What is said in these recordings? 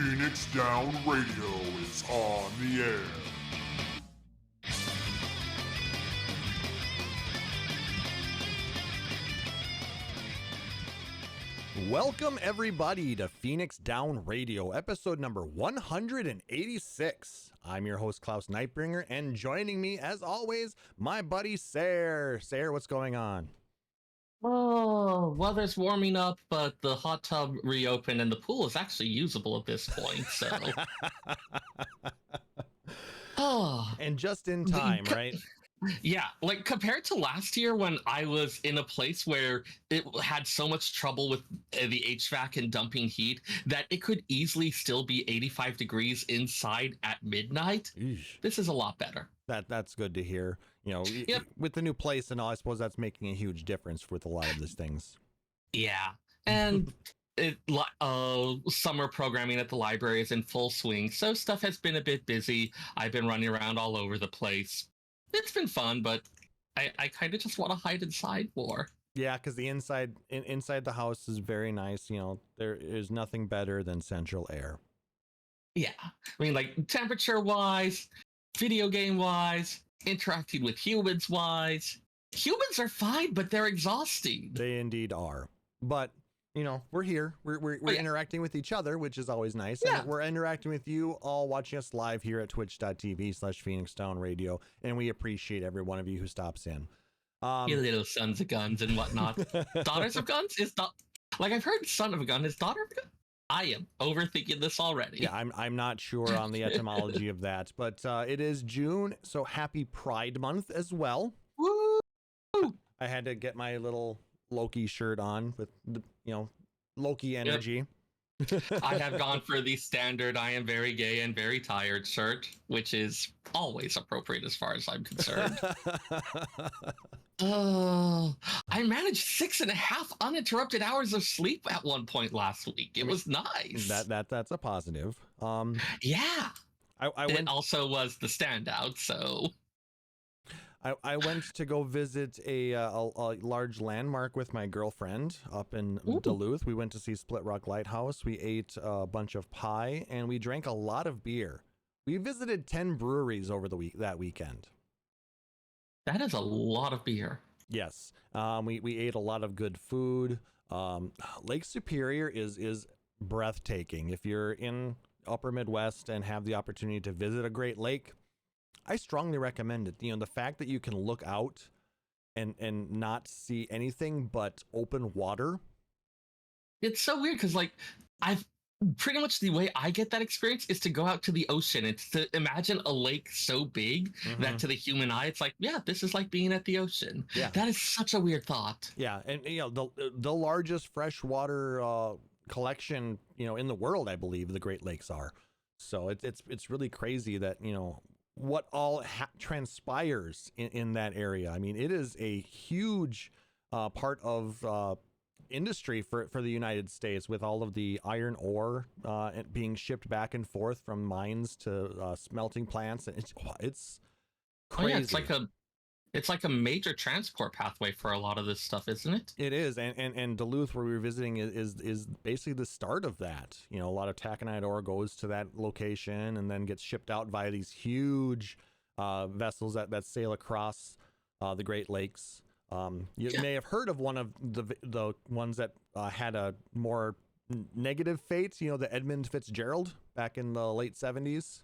Phoenix Down Radio is on the air. Welcome everybody to Phoenix Down Radio, episode number 186. I'm your host, Klauss Nightbringer, and joining me, as always, my buddy, Seyrr. Seyrr, what's going on? Oh, weather's warming up, but the hot tub reopened and the pool is actually usable at this point, so... Oh. And just in time, right? Yeah, like compared to last year when I was in a place where it had so much trouble with the HVAC and dumping heat that it could easily still be 85 degrees inside at midnight. Eesh. This is a lot better. That's good to hear. You know, Yep. With the new place and all, I suppose that's making a huge difference with a lot of these things. Yeah, and summer programming at the library is in full swing, so stuff has been a bit busy. I've been running around all over the place. It's been fun, but I kind of just want to hide inside more. Yeah, because the inside the house is very nice. You know, there is nothing better than central air. Yeah, I mean, like temperature-wise, video game-wise, interacting with humans-wise. Humans are fine, but they're exhausting. They indeed are. But, you know, we're here. We're yeah. interacting with each other, which is always nice. Yeah. And we're interacting with you all watching us live here at twitch.tv/Phoenix Down Radio. And we appreciate every one of you who stops in. You little sons of guns and whatnot. Daughters of guns? Like I've heard son of a gun is daughter of a gun? I am overthinking this already. Yeah, I'm not sure on the etymology of that. But it is June, so happy Pride Month as well. Woo! I had to get my little Loki shirt on with the, you know, Loki energy. Yep. I have gone for the standard I am very gay and very tired shirt, which is always appropriate as far as I'm concerned. Oh, I managed 6.5 uninterrupted hours of sleep at one point last week. It was nice. That's a positive. Yeah. I it also was the standout, so... I went to go visit a large landmark with my girlfriend up in Ooh. Duluth. We went to see Split Rock Lighthouse. We ate a bunch of pie and we drank a lot of beer. We visited 10 breweries over that weekend. That is a lot of beer. Yes. We ate a lot of good food. Lake Superior is breathtaking. If you're in Upper Midwest and have the opportunity to visit a Great Lake, I strongly recommend it. You know, the fact that you can look out and not see anything but open water. It's so weird because, like, I've pretty much the way I get that experience is to go out to the ocean. It's to imagine a lake so big that to the human eye, it's like, yeah, this is like being at the ocean. Yeah. That is such a weird thought. Yeah. And, you know, the largest freshwater collection, you know, in the world, I believe the Great Lakes are. So it's really crazy that, you know, what all transpires in that area. I mean, it is a huge part of industry for the United States, with all of the iron ore being shipped back and forth from mines to smelting plants. And it's crazy. Oh, yeah, it's like a major transport pathway for a lot of this stuff, isn't it? It is, and Duluth, where we were visiting, is basically the start of that. You know, a lot of taconite ore goes to that location and then gets shipped out via these huge vessels that sail across the Great Lakes. You may have heard of one of the ones that had a more negative fate. You know, the Edmund Fitzgerald back in the late 70s.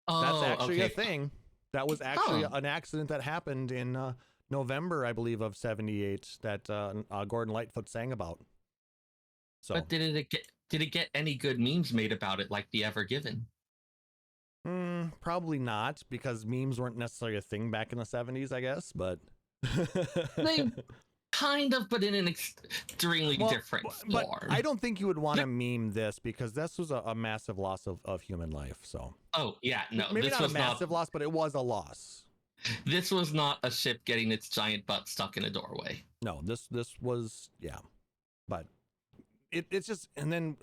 Oh, that's actually okay. a thing. That was actually an accident that happened in November, I believe, of 78 that Gordon Lightfoot sang about. So, but did it get any good memes made about it, like the Ever Given? Probably not, because memes weren't necessarily a thing back in the 70s, I guess. But they kind of, but in an extremely different form. But I don't think you would want to meme this, because this was a massive loss of human life. So. Oh yeah, no. Maybe this not was a massive loss, but it was a loss. This was not a ship getting its giant butt stuck in a doorway. No, this was, yeah, but it's just, and then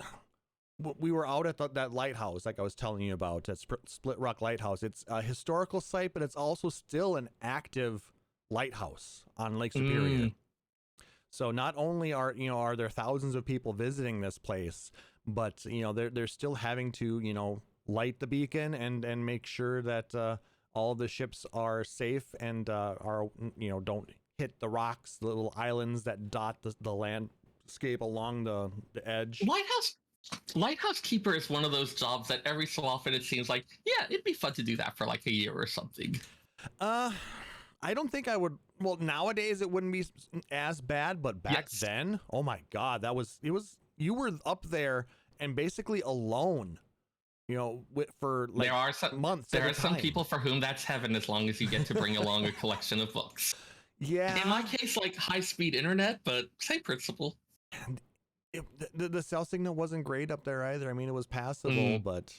we were out at that lighthouse, like I was telling you about, at Split Rock Lighthouse. It's a historical site, but it's also still an active lighthouse on Lake Superior. So not only are there thousands of people visiting this place, but they're still having to light the beacon and make sure that all the ships are safe and are don't hit the rocks, the little islands that dot the landscape along the edge. Lighthouse keeper is one of those jobs that every so often it seems like, yeah, it'd be fun to do that for like a year or something. I don't think I would. Well, nowadays it wouldn't be as bad, but back then, oh my God, you were up there and basically alone, for like there are some months. There are some people for whom that's heaven, as long as you get to bring along a collection of books. Yeah. In my case, like high-speed internet, but same principle. And the cell signal wasn't great up there either. I mean, it was passable, but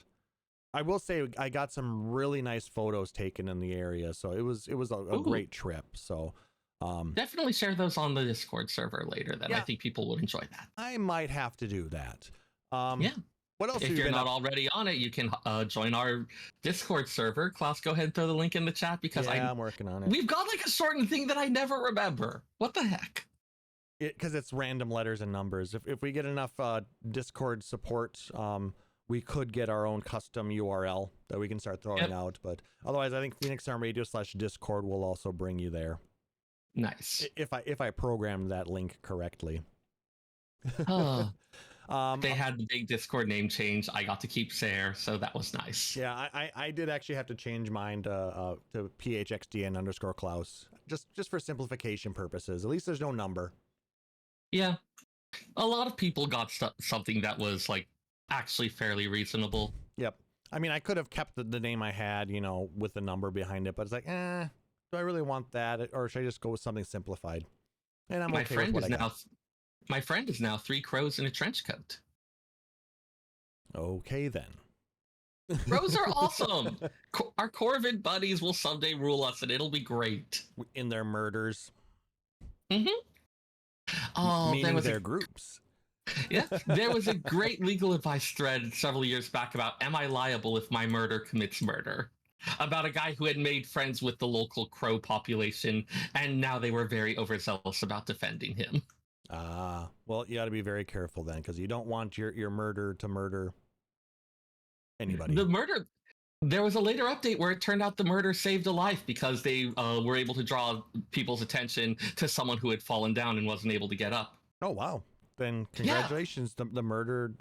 I will say I got some really nice photos taken in the area, so it was a great trip. So definitely share those on the Discord server later. Then I think people would enjoy that. I might have to do that. What else? If you're not already on it, you can join our Discord server. Klaus, go ahead and throw the link in the chat because I'm working on it. We've got like a certain thing that I never remember. What the heck? Because it's random letters and numbers. If we get enough Discord support, we could get our own custom URL that we can start throwing out. But otherwise, I think Phoenix Sound Radio /Discord will also bring you there. Nice. If I programmed that link correctly. They had the big Discord name change. I got to keep Seyrr, so that was nice. Yeah, I did actually have to change mine to PHXDN_Klauss just for simplification purposes. At least there's no number. Yeah, a lot of people got something that was like actually fairly reasonable. Yep. I mean, I could have kept the name I had, with the number behind it, but it's like, do I really want that, or should I just go with something simplified? And I'm okay with what I got. My friend is now 3 crows in a trench coat. Okay then. Crows are awesome. Our Corvid buddies will someday rule us, and it'll be great. In their murders. Mm-hmm. Oh, meaning their groups. Yeah, there was a great legal advice thread several years back about, am I liable if my murder commits murder? About a guy who had made friends with the local crow population, and now they were very overzealous about defending him. Well, you got to be very careful then, because you don't want your murder to murder anybody. There was a later update where it turned out the murder saved a life because they were able to draw people's attention to someone who had fallen down and wasn't able to get up. Oh, wow. Then congratulations. Yeah. The murder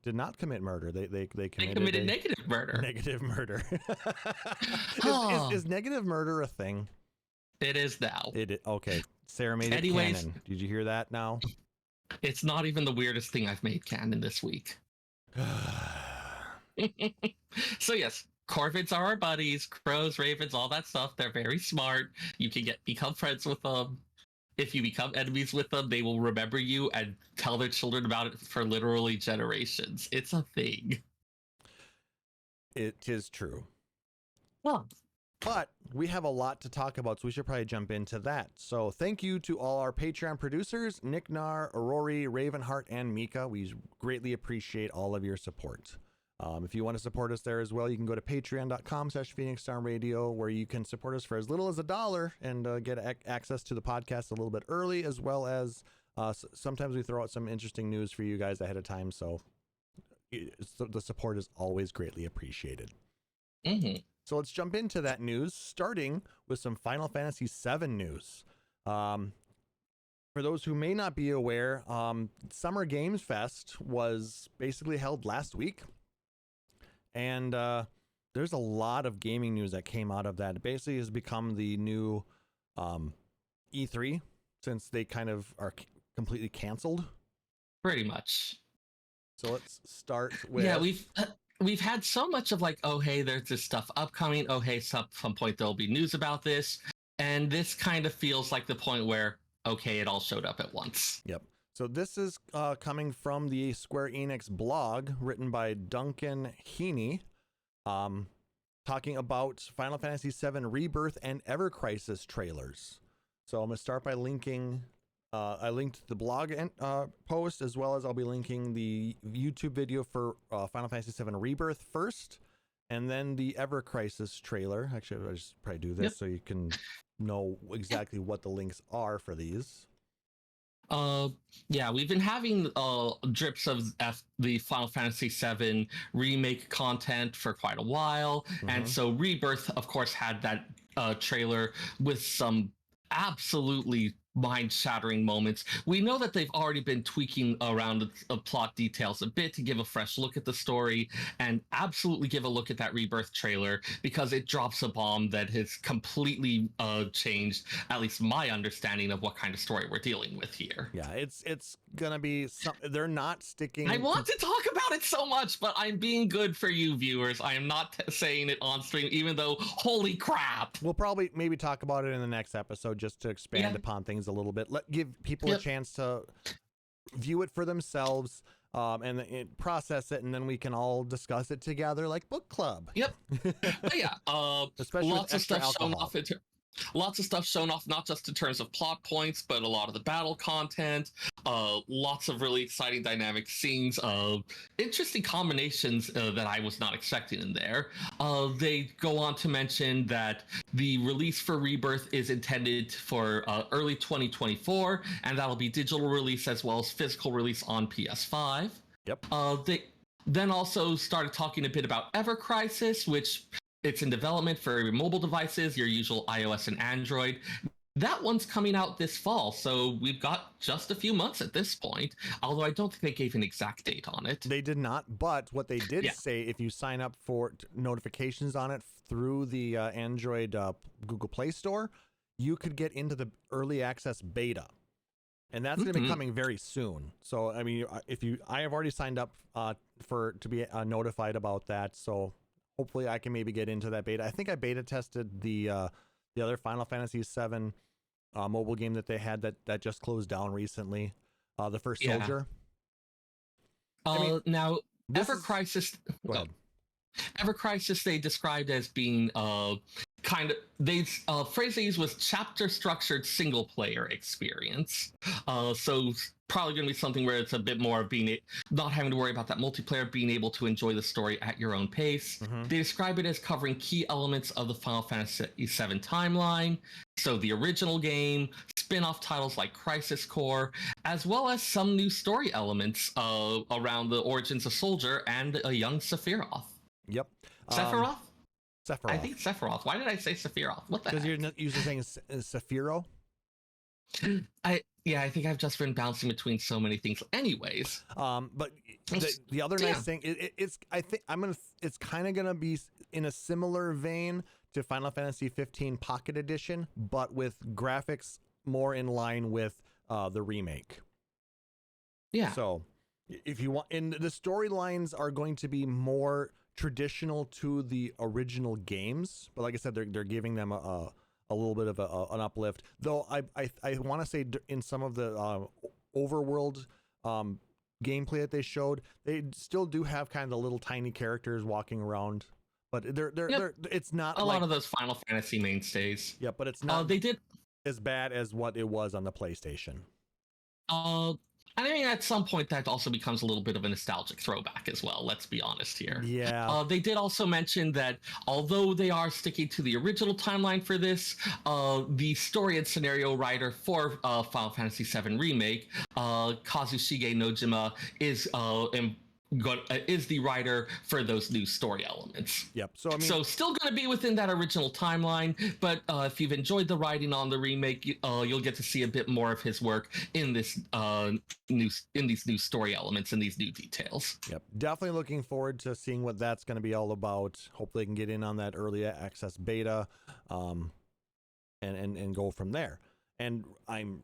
did not commit murder. They committed negative murder. Negative murder. Is negative murder a thing? It is now. Okay. Seyrr made it canon. Did you hear that now? It's not even the weirdest thing I've made canon this week. So yes, Corvids are our buddies. Crows, ravens, all that stuff. They're very smart. You can become friends with them. If you become enemies with them, they will remember you and tell their children about it for literally generations. It's a thing. It is true. Well, but we have a lot to talk about, so we should probably jump into that. So thank you to all our Patreon producers, Nick Nar, Aurori, Ravenheart, and Mika. We greatly appreciate all of your support. If you want to support us there as well, you can go to patreon.com/PhoenixDown where you can support us for as little as $1 and get access to the podcast a little bit early, as well as sometimes we throw out some interesting news for you guys ahead of time. So the support is always greatly appreciated. Mm-hmm. So let's jump into that news, starting with some Final Fantasy VII news. For those who may not be aware, Summer Games Fest was basically held last week. And there's a lot of gaming news that came out of that. It basically has become the new E3 since they kind of are completely canceled. Pretty much. So let's start with... Yeah, we've had so much of like, oh, hey, there's this stuff upcoming. Oh, hey, some point there'll be news about this. And this kind of feels like the point where, okay, it all showed up at once. Yep. So this is coming from the Square Enix blog written by Duncan Heaney, talking about Final Fantasy VII Rebirth and Ever Crisis trailers. So I'm going to start by linking, I linked the blog post, as well as I'll be linking the YouTube video for Final Fantasy VII Rebirth first, and then the Ever Crisis trailer. Actually, I'll just probably do this so you can know exactly what the links are for these. Uh, yeah, we've been having drips of the Final Fantasy VII remake content for quite a while, and Mhm. so Rebirth, of course, had that trailer with some absolutely mind-shattering moments. We know that they've already been tweaking around the plot details a bit to give a fresh look at the story, and absolutely give a look at that Rebirth trailer because it drops a bomb that has completely changed at least my understanding of what kind of story we're dealing with here. Yeah, it's gonna be some. They're not I sticking. want to talk about it so much, but I'm being good for you viewers. I am not saying it on stream, even though, holy crap. We'll probably maybe talk about it in the next episode just to expand Yeah. upon things a little bit. Give people a Yep. chance to view it for themselves, and process it, and then we can all discuss it together like book club. Yep. But yeah, Especially with lots of extra stuff shown alcohol. off. Lots of stuff shown off, not just in terms of plot points, but a lot of the battle content. Lots of really exciting dynamic scenes. Interesting combinations that I was not expecting in there. They go on to mention that the release for Rebirth is intended for early 2024, and that'll be digital release as well as physical release on PS5. Yep. They then also started talking a bit about Ever Crisis, which it's in development for mobile devices, your usual iOS and Android. That one's coming out this fall, so we've got just a few months at this point, although I don't think they gave an exact date on it. They did not, but what they did Yeah. say, if you sign up for notifications on it through the Android Google Play Store, you could get into the early access beta. And that's going to be coming very soon. So, I mean, I have already signed up to be notified about that. So hopefully I can maybe get into that beta. I think I beta tested the other Final Fantasy VII mobile game that they had that just closed down recently. The First Yeah. Soldier. I mean, Now, this Ever is- Crisis. Go ahead. Ever Crisis they described as being kind of phrase they used was chapter structured single player experience. So probably going to be something where it's a bit more of not having to worry about that multiplayer, being able to enjoy the story at your own pace. Mhm. They describe it as covering key elements of the Final Fantasy VII timeline. So the original game, spin-off titles like Crisis Core, as well as some new story elements around the origins of Soldier and a young Sephiroth. Yep. Sephiroth? Sephiroth. I think Sephiroth. Why did I say Sephiroth? What the because heck? you're not used to saying Sephiro. I think I've just been bouncing between so many things. Anyways, But the other Yeah. nice thing, it's it's kind of gonna be in a similar vein to Final Fantasy 15 Pocket Edition, but with graphics more in line with the remake. yeah. So if you want, and the storylines are going to be more traditional to the original games, but like I said, they're giving them a little bit of an uplift. Though I want to say in some of the overworld gameplay that they showed, they still do have kind of the little tiny characters walking around, but they're it's not a like, lot of those Final Fantasy mainstays. yeah, but it's not They did. as bad as what it was on the PlayStation. I mean, at some point that also becomes a little bit of a nostalgic throwback as well. Let's be honest here. Yeah. They did also mention that although they are sticking to the original timeline for this, the story and scenario writer for Final Fantasy VII Remake, Kazushige Nojima, is the writer for those new story elements. Yep. So I mean, So still going to be within that original timeline, but if you've enjoyed the writing on the remake, you'll get to see a bit more of his work in this these new story elements and these new details. yep, definitely looking forward to seeing what that's going to be all about. Hopefully, I can get in on that early access beta, and go from there. And I'm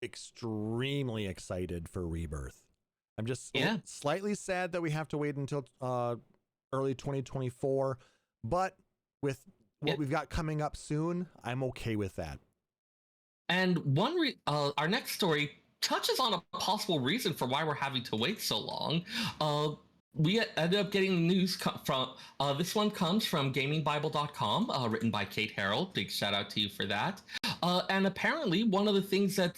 extremely excited for Rebirth. I'm just slightly sad that we have to wait until early 2024, but with what we've got coming up soon, I'm okay with that. And our next story touches on a possible reason for why we're having to wait so long. We ended up getting news from this one comes from gamingbible.com, written by Kate Harrell. Big shout out to you for that. And apparently one of the things that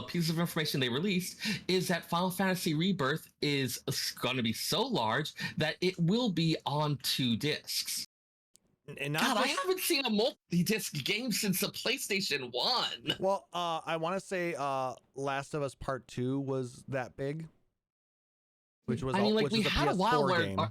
pieces of information they released is that Final Fantasy Rebirth is going to be so large that it will be on 2 discs. And not God, I just, haven't seen a multi-disc game since the PlayStation 1. well, I want to say Last of Us Part 2 was that big, which was I mean, like, which we is a had a while PS4 where game.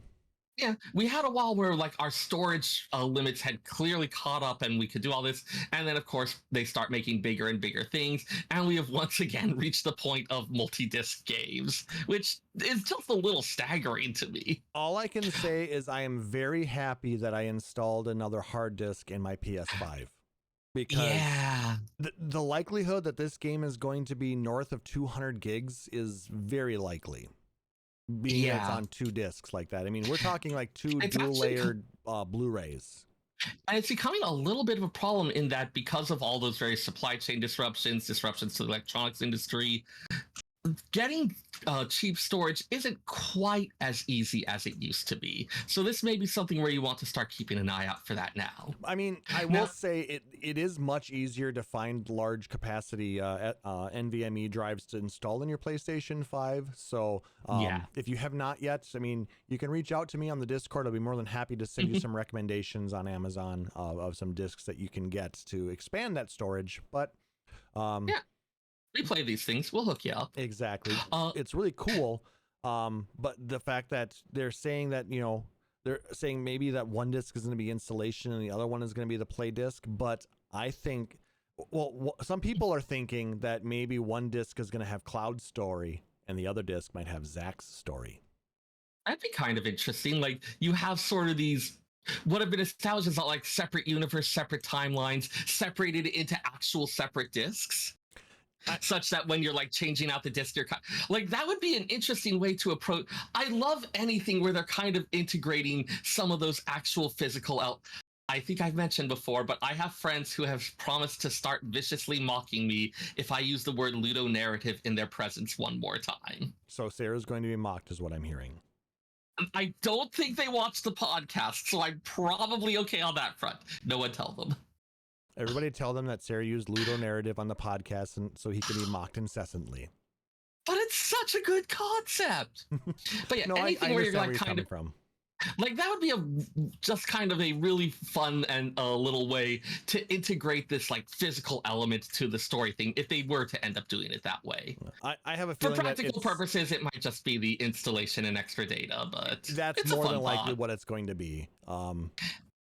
yeah, we had a while where like our storage limits had clearly caught up and we could do all this. And then, of course, they start making bigger and bigger things. And we have once again reached the point of multi-disc games, which is just a little staggering to me. All I can say is I am very happy that I installed another hard disk in my PS5, because Yeah. the likelihood that this game is going to be north of 200 gigs is very likely. Being that it's on 2 discs like that. I mean, we're talking like 2 It's dual actually layered Blu-rays. And it's becoming a little bit of a problem in that because of all those various supply chain disruptions to the electronics industry, getting cheap storage isn't quite as easy as it used to be. So this may be something where you want to start keeping an eye out for that now. I mean, I will say it is much easier to find large capacity NVMe drives to install in your PlayStation 5. So if you have not yet, I mean, you can reach out to me on the Discord. I'll be more than happy to send you some recommendations on Amazon of some discs that you can get to expand that storage. But yeah. We play these things. We'll hook you up. Exactly. It's really cool. But the fact that they're saying that, you know, they're saying maybe that one disc is going to be installation and the other one is going to be the play disc. But I think, well, some people are thinking that maybe one disc is going to have Cloud's story and the other disc might have Zach's story. That'd be kind of interesting. Like, you have sort of these what have been established as like separate universe, separate timelines, separated into actual separate discs. Such that when you're like changing out the disc, you're like, that would be an interesting way to approach. I love anything where they're kind of integrating some of those actual physical. I think I've mentioned before, but I have friends who have promised to start viciously mocking me if I use the word ludonarrative in their presence one more time. So Sarah's going to be mocked, is what I'm hearing. I don't think they watch the podcast, so I'm probably okay on that front. No one tell them. Everybody tell them that Sarah used Ludo narrative on the podcast, and so he can be mocked incessantly. But it's such a good concept. But yeah, no, anything I where you're like where kind of from. Like that would be just kind of a really fun and a little way to integrate this like physical element to the story thing if they were to end up doing it that way. I have a feeling for practical purposes it might just be the installation and extra data, but that's it's more than likely what it's going to be.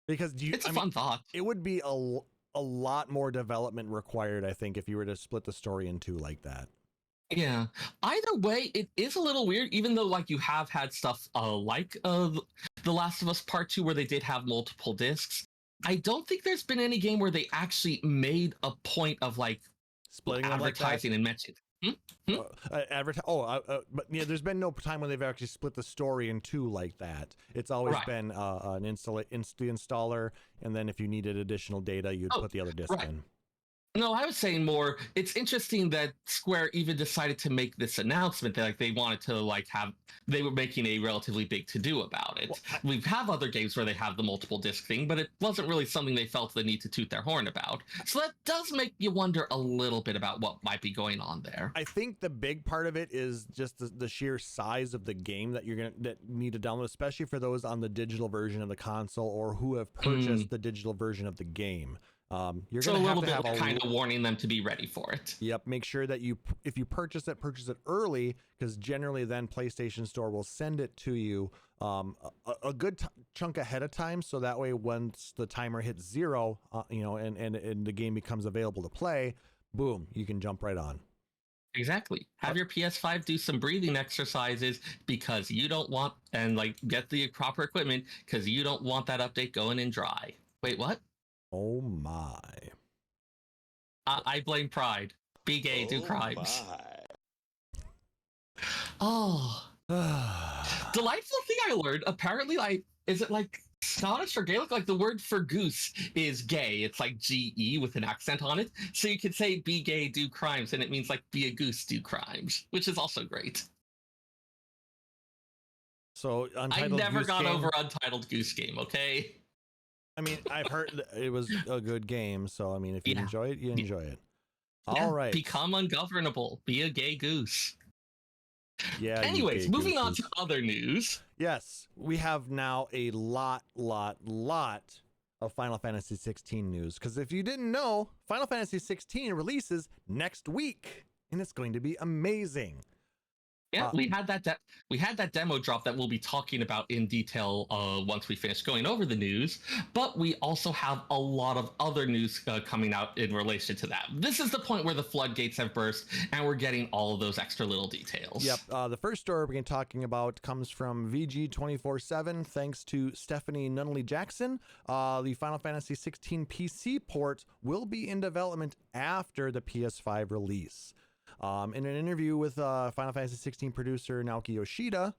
Because it's a fun thought. It would be a lot more development required, I think, if you were to split the story in two like that. Yeah. Either way, it is a little weird, even though like you have had stuff like The Last of Us Part 2 where they did have multiple discs. I don't think there's been any game where they actually made a point of like splitting advertising like and mentioned. But yeah, there's been no time when they've actually split the story in two like that. It's always been an installer, and then if you needed additional data, you'd put the other disc in. No, I was saying more, it's interesting that Square even decided to make this announcement that like they wanted to like have, they were making a relatively big to-do about it. Well, we have other games where they have the multiple disc thing, but it wasn't really something they felt the need to toot their horn about. So that does make you wonder a little bit about what might be going on there. I think the big part of it is just the sheer size of the game that you're that need to download, especially for those on the digital version of the console or who have purchased the digital version of the game. You're going to have to have a kind of warning them to be ready for it. Yep. Make sure that if you purchase it early, because generally then PlayStation Store will send it to you a good chunk ahead of time. So that way, once the timer hits 0, and the game becomes available to play, boom, you can jump right on. Exactly. Have your PS5 do some breathing exercises because you don't want, and like get the proper equipment because you don't want that update going in dry. Wait, what? Oh my. I blame pride. Be gay, do crimes. Oh. Delightful thing I learned. Apparently, is it like Scottish or Gaelic? Like the word for goose is gay. It's like GE with an accent on it. So you could say be gay, do crimes, and it means like be a goose, do crimes, which is also great. So I never got over Untitled Goose Game, okay? I mean, I've heard it was a good game, so I mean, if you enjoy it, you enjoy it. All right. Become ungovernable. Be a gay goose. Yeah. Anyways, moving on to other news. Yes, we have now a lot of Final Fantasy XVI news. Because if you didn't know, Final Fantasy XVI releases next week, and it's going to be amazing. Yeah, we had that demo drop that we'll be talking about in detail once we finish going over the news. But we also have a lot of other news coming out in relation to that. This is the point where the floodgates have burst, and we're getting all of those extra little details. Yep. The first story we're going to be talking about comes from VG247. Thanks to Stephanie Nunnally Jackson, the Final Fantasy XVI PC port will be in development after the PS5 release. In an interview with Final Fantasy XVI producer Naoki Yoshida,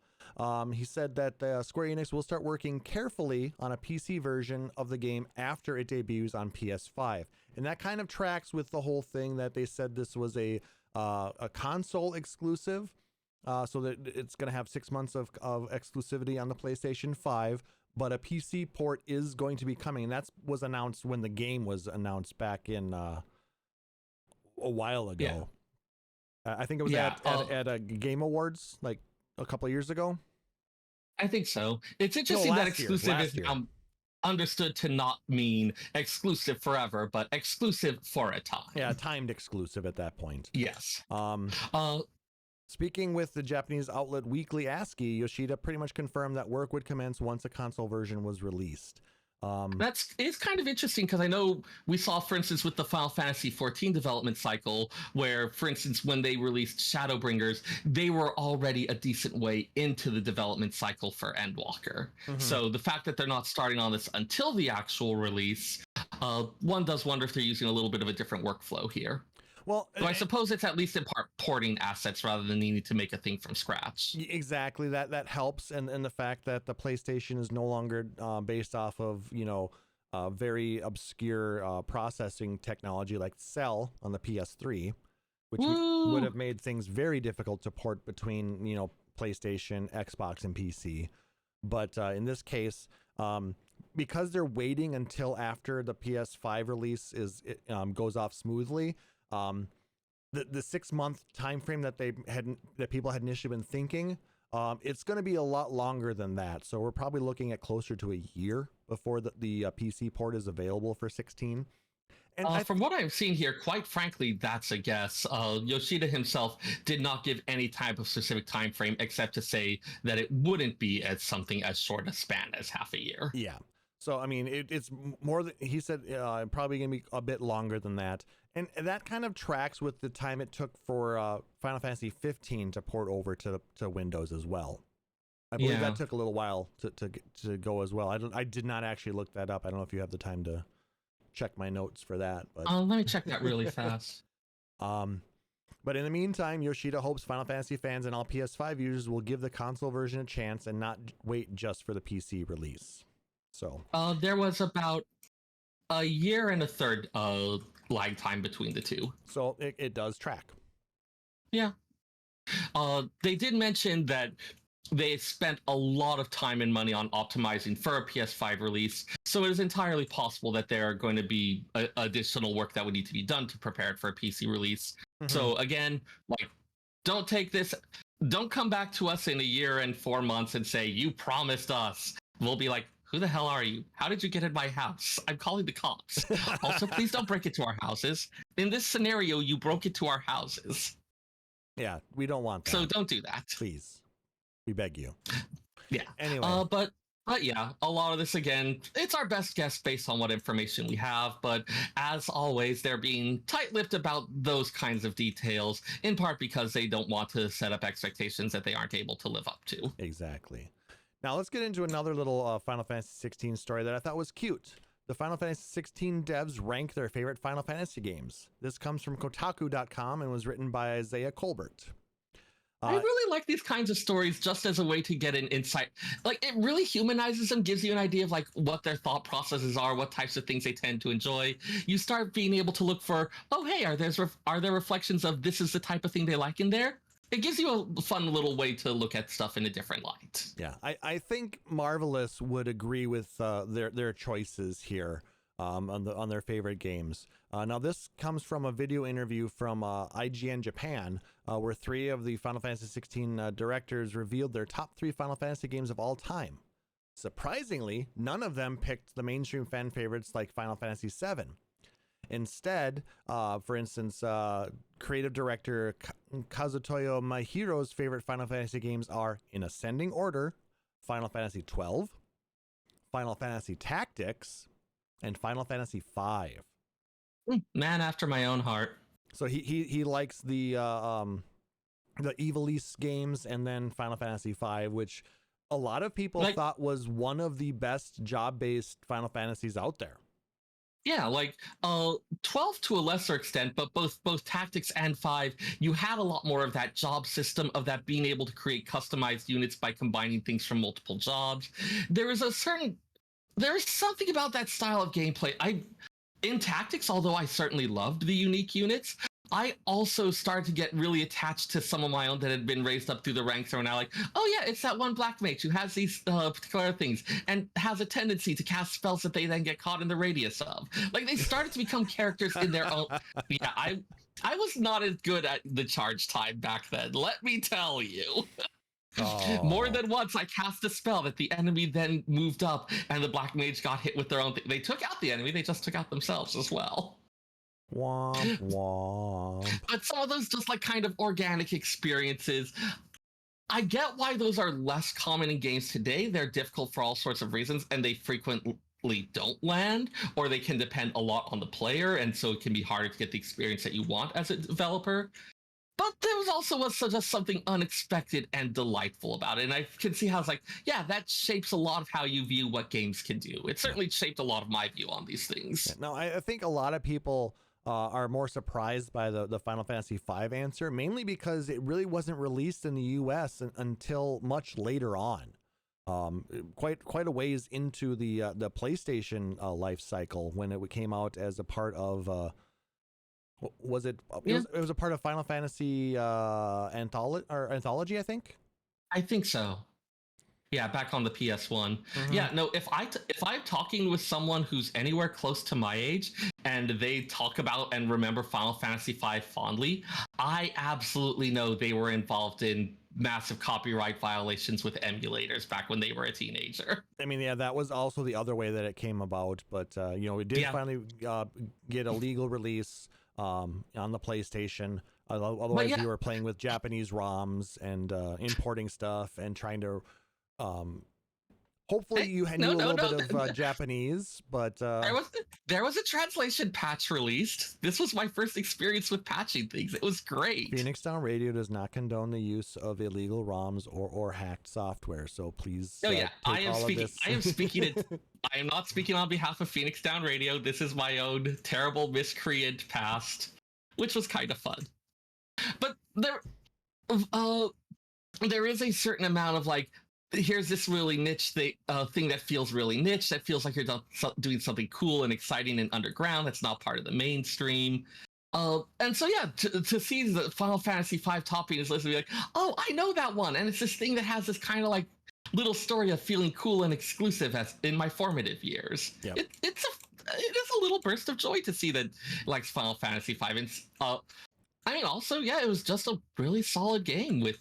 he said that Square Enix will start working carefully on a PC version of the game after it debuts on PS5. And that kind of tracks with the whole thing that they said this was a console exclusive, so that it's going to have 6 months of exclusivity on the PlayStation 5, but a PC port is going to be coming. And that was announced when the game was announced back in a while ago. Yeah. I think it was at a Game Awards like a couple of years ago. I think so. It's interesting that exclusive is understood to not mean exclusive forever, but exclusive for a time. Yeah, timed exclusive at that point. Yes. Speaking with the Japanese outlet Weekly ASCII, Yoshida pretty much confirmed that work would commence once a console version was released. It's kind of interesting because I know we saw, for instance, with the Final Fantasy XIV development cycle, where, for instance, when they released Shadowbringers, they were already a decent way into the development cycle for Endwalker. Mm-hmm. So the fact that they're not starting on this until the actual release, one does wonder if they're using a little bit of a different workflow here. Well, so I suppose it's at least in part porting assets rather than needing to make a thing from scratch. Exactly. That helps. And the fact that the PlayStation is no longer based off of, very obscure processing technology like Cell on the PS3, which would have made things very difficult to port between, PlayStation, Xbox, and PC. But in this case, because they're waiting until after the PS5 release goes off smoothly, the 6 month time frame that people had initially been thinking, it's going to be a lot longer than that. So we're probably looking at closer to a year before the PC port is available for 16. And from what I've seen here, quite frankly, that's a guess. Yoshida himself did not give any type of specific time frame except to say that it wouldn't be as something as short a span as half a year. Yeah. So, I mean, it's more than he said, probably going to be a bit longer than that. And that kind of tracks with the time it took for Final Fantasy 15 to port over to Windows as well. I believe that took a little while to go as well. I did not actually look that up. I don't know if you have the time to check my notes for that. But let me check that really fast. But in the meantime, Yoshida hopes Final Fantasy fans and all PS5 users will give the console version a chance and not wait just for the PC release. So there was about a year and a third lag time between the two. So it does track. Yeah. They did mention that they spent a lot of time and money on optimizing for a PS5 release. So it is entirely possible that there are going to be additional work that would need to be done to prepare it for a PC release. Mm-hmm. So again, don't come back to us in a year and 4 months and say, you promised us. We'll be like, who the hell are you? How did you get in my house? I'm calling the cops. Also, please don't break into our houses. In this scenario, you broke into our houses. Yeah, we don't want that. So don't do that. Please. We beg you. Yeah. Anyway. But yeah, a lot of this, again, it's our best guess based on what information we have. But as always, they're being tight-lipped about those kinds of details, in part because they don't want to set up expectations that they aren't able to live up to. Exactly. Now let's get into another little Final Fantasy XVI story that I thought was cute. The Final Fantasy XVI devs rank their favorite Final Fantasy games. This comes from Kotaku.com and was written by Isaiah Colbert. I really like these kinds of stories just as a way to get an insight. Like, it really humanizes them, gives you an idea of like what their thought processes are, what types of things they tend to enjoy. You start being able to look for, oh, hey, are there reflections of this is the type of thing they like in there? It gives you a fun little way to look at stuff in a different light. Yeah, I think Marvelous would agree with their choices here on their favorite games. Now, this comes from a video interview from IGN Japan, where 3 of the Final Fantasy XVI directors revealed their top 3 Final Fantasy games of all time. Surprisingly, none of them picked the mainstream fan favorites like Final Fantasy VII. Instead, for instance, creative director Kazutoyo Maihiro's favorite Final Fantasy games are, in ascending order, Final Fantasy XII, Final Fantasy Tactics, and Final Fantasy V. Man after my own heart. So he likes the Ivalice games and then Final Fantasy V, which a lot of people thought was one of the best job-based Final Fantasies out there. Yeah, 12 to a lesser extent, but both Tactics and 5, you had a lot more of that job system, of that being able to create customized units by combining things from multiple jobs. There's something about that style of gameplay. In Tactics, although I certainly loved the unique units, I also started to get really attached to some of my own that had been raised up through the ranks and were now like, oh yeah, it's that one black mage who has these particular things and has a tendency to cast spells that they then get caught in the radius of. Like, they started to become characters in their own. Yeah, I was not as good at the charge time back then, let me tell you. Oh. More than once I cast a spell that the enemy then moved up and the black mage got hit with their own thing. They took out the enemy, they just took out themselves as well. Womp womp. But some of those just kind of organic experiences, I get why those are less common in games today. They're difficult for all sorts of reasons, and they frequently don't land, or they can depend a lot on the player, and so it can be harder to get the experience that you want as a developer. But there was also just something unexpected and delightful about it. And I can see how it's that shapes a lot of how you view what games can do. It certainly shaped a lot of my view on these things. No, I think a lot of people are more surprised by the Final Fantasy V answer, mainly because it really wasn't released in the US until much later on. Quite a ways into the PlayStation life cycle, when it came out as a part of it was a part of Final Fantasy anthology, I think. I think so. Yeah, back on the PS1. Mm-hmm. Yeah, no, if I'm talking with someone who's anywhere close to my age and they talk about and remember Final Fantasy V fondly, I absolutely know they were involved in massive copyright violations with emulators back when they were a teenager. I mean, yeah, that was also the other way that it came about, but it did finally get a legal release on the PlayStation. Otherwise, you were playing with Japanese ROMs and importing stuff and trying to hopefully you knew a little bit of Japanese, but there was a translation patch released. This was my first experience with patching things. It was great. Phoenix Down Radio does not condone the use of illegal ROMs or hacked software, so please. I am not speaking on behalf of Phoenix Down Radio. This is my own terrible miscreant past, which was kind of fun. But there is a certain amount of here's this really niche thing that feels really niche, that feels like you're doing something cool and exciting and underground that's not part of the mainstream. And so, to see the Final Fantasy V topping is literally oh, I know that one. And it's this thing that has this kind of little story of feeling cool and exclusive as in my formative years. Yep. It is a little burst of joy to see that likes Final Fantasy V. And it was just a really solid game with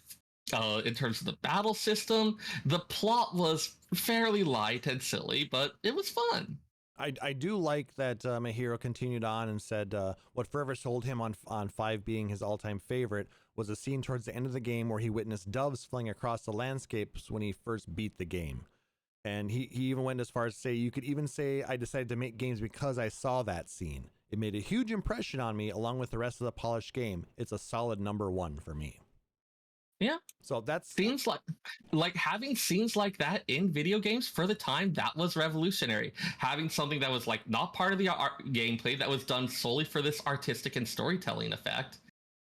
in terms of the battle system. The plot was fairly light and silly, but it was fun. I do like that Mahiro continued on and said what forever sold him on 5 being his all-time favorite was a scene towards the end of the game where he witnessed doves flying across the landscapes when he first beat the game. And he even went as far as to say, you could even say, I decided to make games because I saw that scene. It made a huge impression on me along with the rest of the polished game. It's a solid number 1 for me. Yeah. So that's seems like having scenes like that in video games for the time, that was revolutionary. Having something that was not part of the gameplay, that was done solely for this artistic and storytelling effect.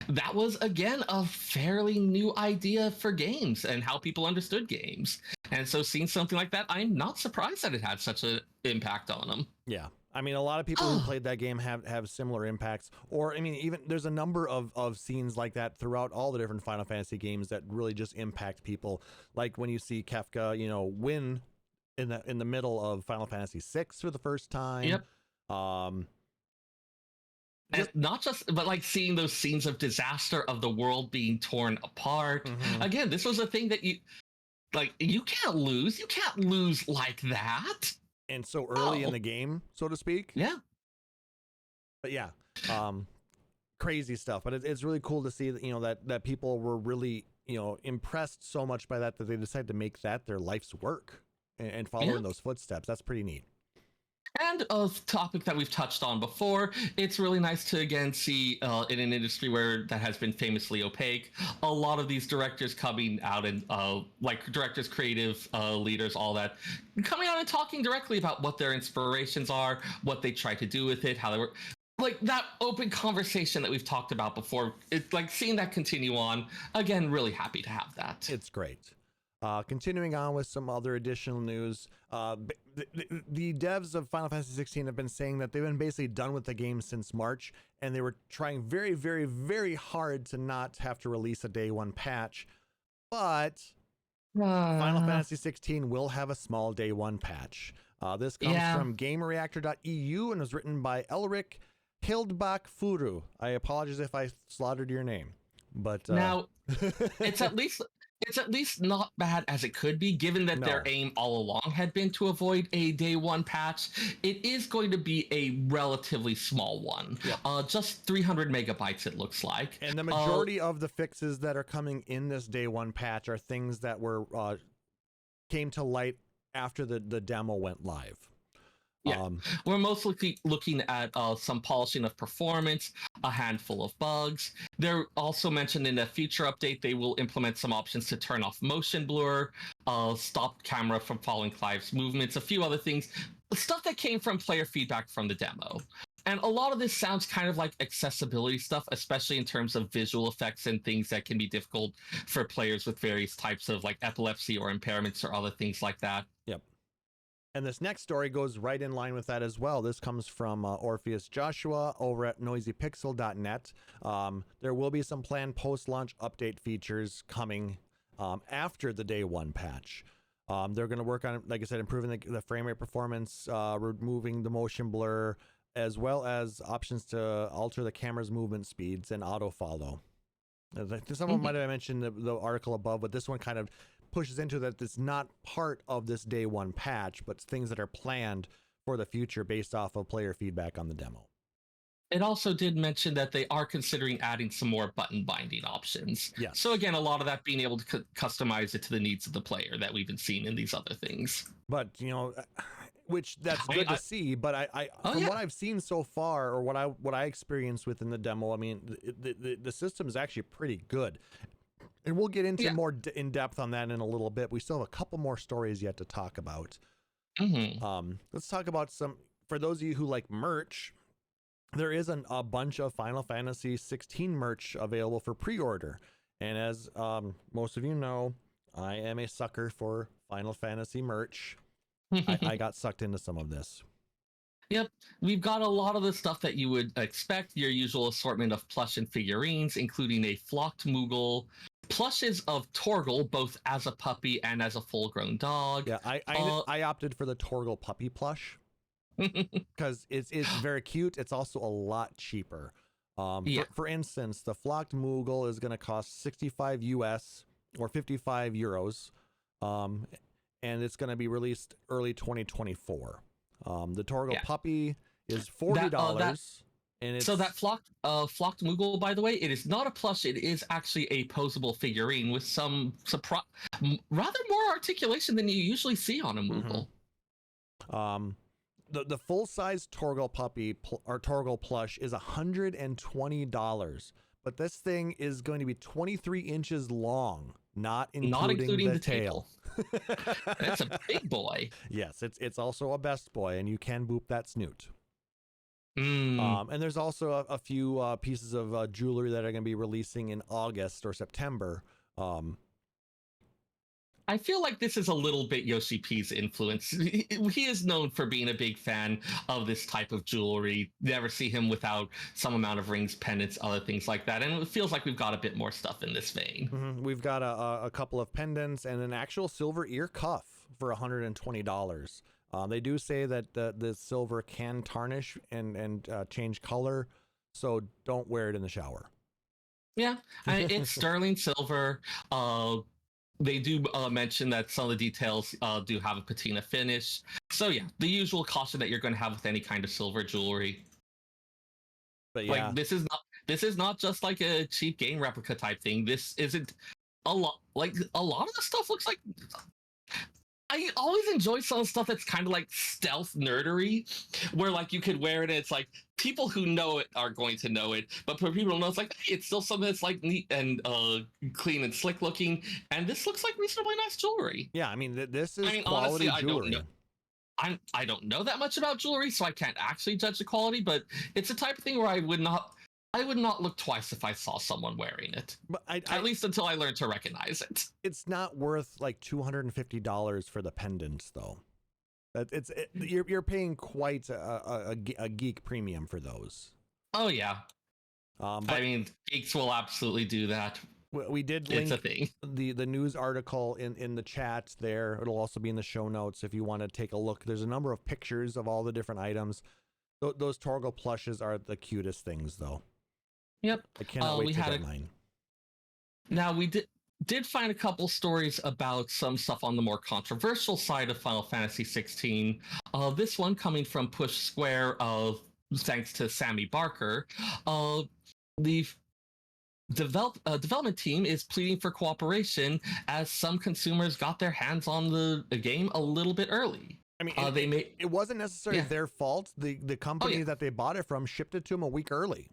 That was, again, a fairly new idea for games and how people understood games. And so seeing something like that, I'm not surprised that it had such an impact on them. Yeah. I mean, a lot of people who played that game have similar impacts. Or, I mean, even there's a number of scenes like that throughout all the different Final Fantasy games that really just impact people. Like when you see Kefka, win in the middle of Final Fantasy VI for the first time. Yep. And not just, but seeing those scenes of disaster, of the world being torn apart. Mm-hmm. Again, this was a thing that Like, you can't lose. You can't lose like that. And so early in the game, so to speak. Yeah. But yeah, crazy stuff. But it's really cool to see that, you know, that people were really, you know, impressed so much by that they decided to make that their life's work and follow in those footsteps. That's pretty neat. And a topic that we've touched on before, it's really nice to again see in an industry where that has been famously opaque, a lot of these directors coming out and like directors, creative leaders, all that, coming out and talking directly about what their inspirations are, what they try to do with it, how they work. Like that open conversation that we've talked about before, it's like seeing that continue on. Again, really happy to have that. It's great. Continuing on with some other additional news, the devs of Final Fantasy XVI have been saying that they've been basically done with the game since March, and they were trying very, very, very hard to not have to release a day one patch. But Final Fantasy XVI will have a small day one patch. This comes from GameReactor.eu and was written by Elric Hildbach Furu. I apologize if I slaughtered your name, but now it's at least not bad as it could be, given that their aim all along had been to avoid a day one patch. It is going to be a relatively small one, just 300 megabytes it looks like. And the majority of the fixes that are coming in this day one patch are things that were came to light after the demo went live. Yeah, we're mostly looking at some polishing of performance, a handful of bugs. They're also mentioned in a future update, they will implement some options to turn off motion blur, stop camera from following Clive's movements, a few other things, stuff that came from player feedback from the demo. And a lot of this sounds kind of like accessibility stuff, especially in terms of visual effects and things that can be difficult for players with various types of like epilepsy or impairments or other things like that. Yep. And this next story goes right in line with that as well. This comes from Orpheus Joshua over at noisypixel.net. There will be some planned post-launch update features coming after the day one patch. They're going to work on, like I said, improving the frame rate performance, removing the motion blur, as well as options to alter the camera's movement speeds and auto follow. Someone might have mentioned the article above, but this one kind of pushes into that it's not part of this day one patch, but things that are planned for the future based off of player feedback on the demo. It also did mention that they are considering adding some more button binding options. Yes. So again, a lot of that being able to customize it to the needs of the player that we've been seeing in these other things. But, you know, which that's good to see, but I from what I've seen so far, or what I experienced within the demo, I mean, the system is actually pretty good. And we'll get into more in depth on that in a little bit. We still have a couple more stories yet to talk about. Let's talk about some, for those of you who like merch, there is a bunch of Final Fantasy XVI merch available for pre-order. And as most of you know, I am a sucker for Final Fantasy merch. I got sucked into some of this. Yep, we've got a lot of the stuff that you would expect, your usual assortment of plush and figurines, including a flocked Moogle, plushes of Torgal, both as a puppy and as a full-grown dog. Yeah, I opted for the Torgal puppy plush because it's very cute. It's also a lot cheaper. For instance, the flocked Moogle is going to cost 65 US or 55 euros, and it's going to be released early 2024. The Torgal puppy is $40. And it's... So that flocked Moogle, by the way, it is not a plush. It is actually a posable figurine with some rather more articulation than you usually see on a Moogle. The full size Torgal puppy or Torgal plush is $120, but this thing is going to be 23 inches long, not including the tail. That's a big boy. Yes, it's also a best boy, and you can boop that snoot. And there's also a few pieces of jewelry that are going to be releasing in August or September. I feel like this is a little bit Yoshi P's influence. He is known for being a big fan of this type of jewelry. Never see him without some amount of rings, pendants, other things like that. And it feels like we've got a bit more stuff in this vein. We've got a couple of pendants and an actual silver ear cuff for $120. They do say that the silver can tarnish and change color, so don't wear it in the shower. Yeah, it's sterling silver. they do mention that some of the details do have a patina finish. So yeah, the usual caution that you're going to have with any kind of silver jewelry. But yeah, Like this is not just like a cheap game replica type thing. This isn't a lot like a lot of the stuff looks like. I always enjoy some of the stuff that's kind of like stealth nerdery, where like you could wear it and it's like people who know it are going to know it, but for people who don't know, it's like hey, it's still something that's like neat and clean and slick looking, and this looks like reasonably nice jewelry. yeah. I mean, this is I mean, quality honestly, jewelry. I don't know that much about jewelry, so I can't actually judge the quality, but it's a type of thing where I would not look twice if I saw someone wearing it. But at least until I learned to recognize it. It's not worth like $250 for the pendants, though. You're paying quite a geek premium for those. Oh yeah. But I mean, geeks will absolutely do that. we did It's a link thing. the news article in the chat there. It'll also be in the show notes if you want to take a look. There's a number of pictures of all the different items. Those Torgal plushes are the cutest things, though. Yep. I cannot wait to get mine. Now we did find a couple stories about some stuff on the more controversial side of Final Fantasy XVI. This one coming from Push Square, thanks to Sammy Barker. The development team is pleading for cooperation as some consumers got their hands on the game a little bit early. I mean, it wasn't necessarily their fault. The company that they bought it from shipped it to them a week early.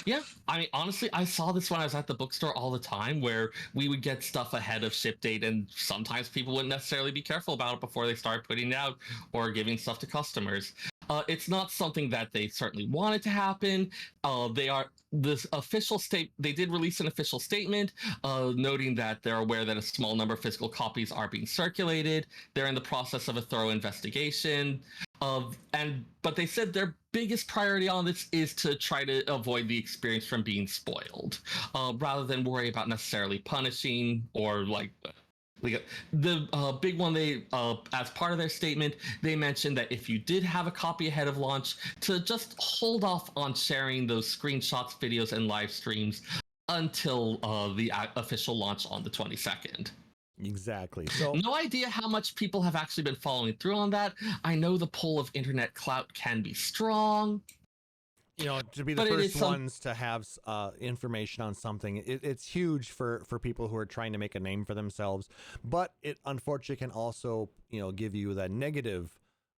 Yeah, I mean, honestly, I saw this when I was at the bookstore all the time, where we would get stuff ahead of ship date, and sometimes people wouldn't necessarily be careful about it before they start putting it out or giving stuff to customers. It's not something that they certainly wanted to happen. They did release an official statement noting that they're aware that a small number of physical copies are being circulated. They're in the process of a thorough investigation. But they said their biggest priority on this is to try to avoid the experience from being spoiled, rather than worry about necessarily punishing or like the big one. They as part of their statement, they mentioned that if you did have a copy ahead of launch, to just hold off on sharing those screenshots, videos, and live streams until the official launch on the 22nd. Exactly. So no idea how much people have actually been following through on that. I know the pull of internet clout can be strong. You know, to be the first ones to have information on something, it's huge for people who are trying to make a name for themselves. But it unfortunately can also, you know, give you that negative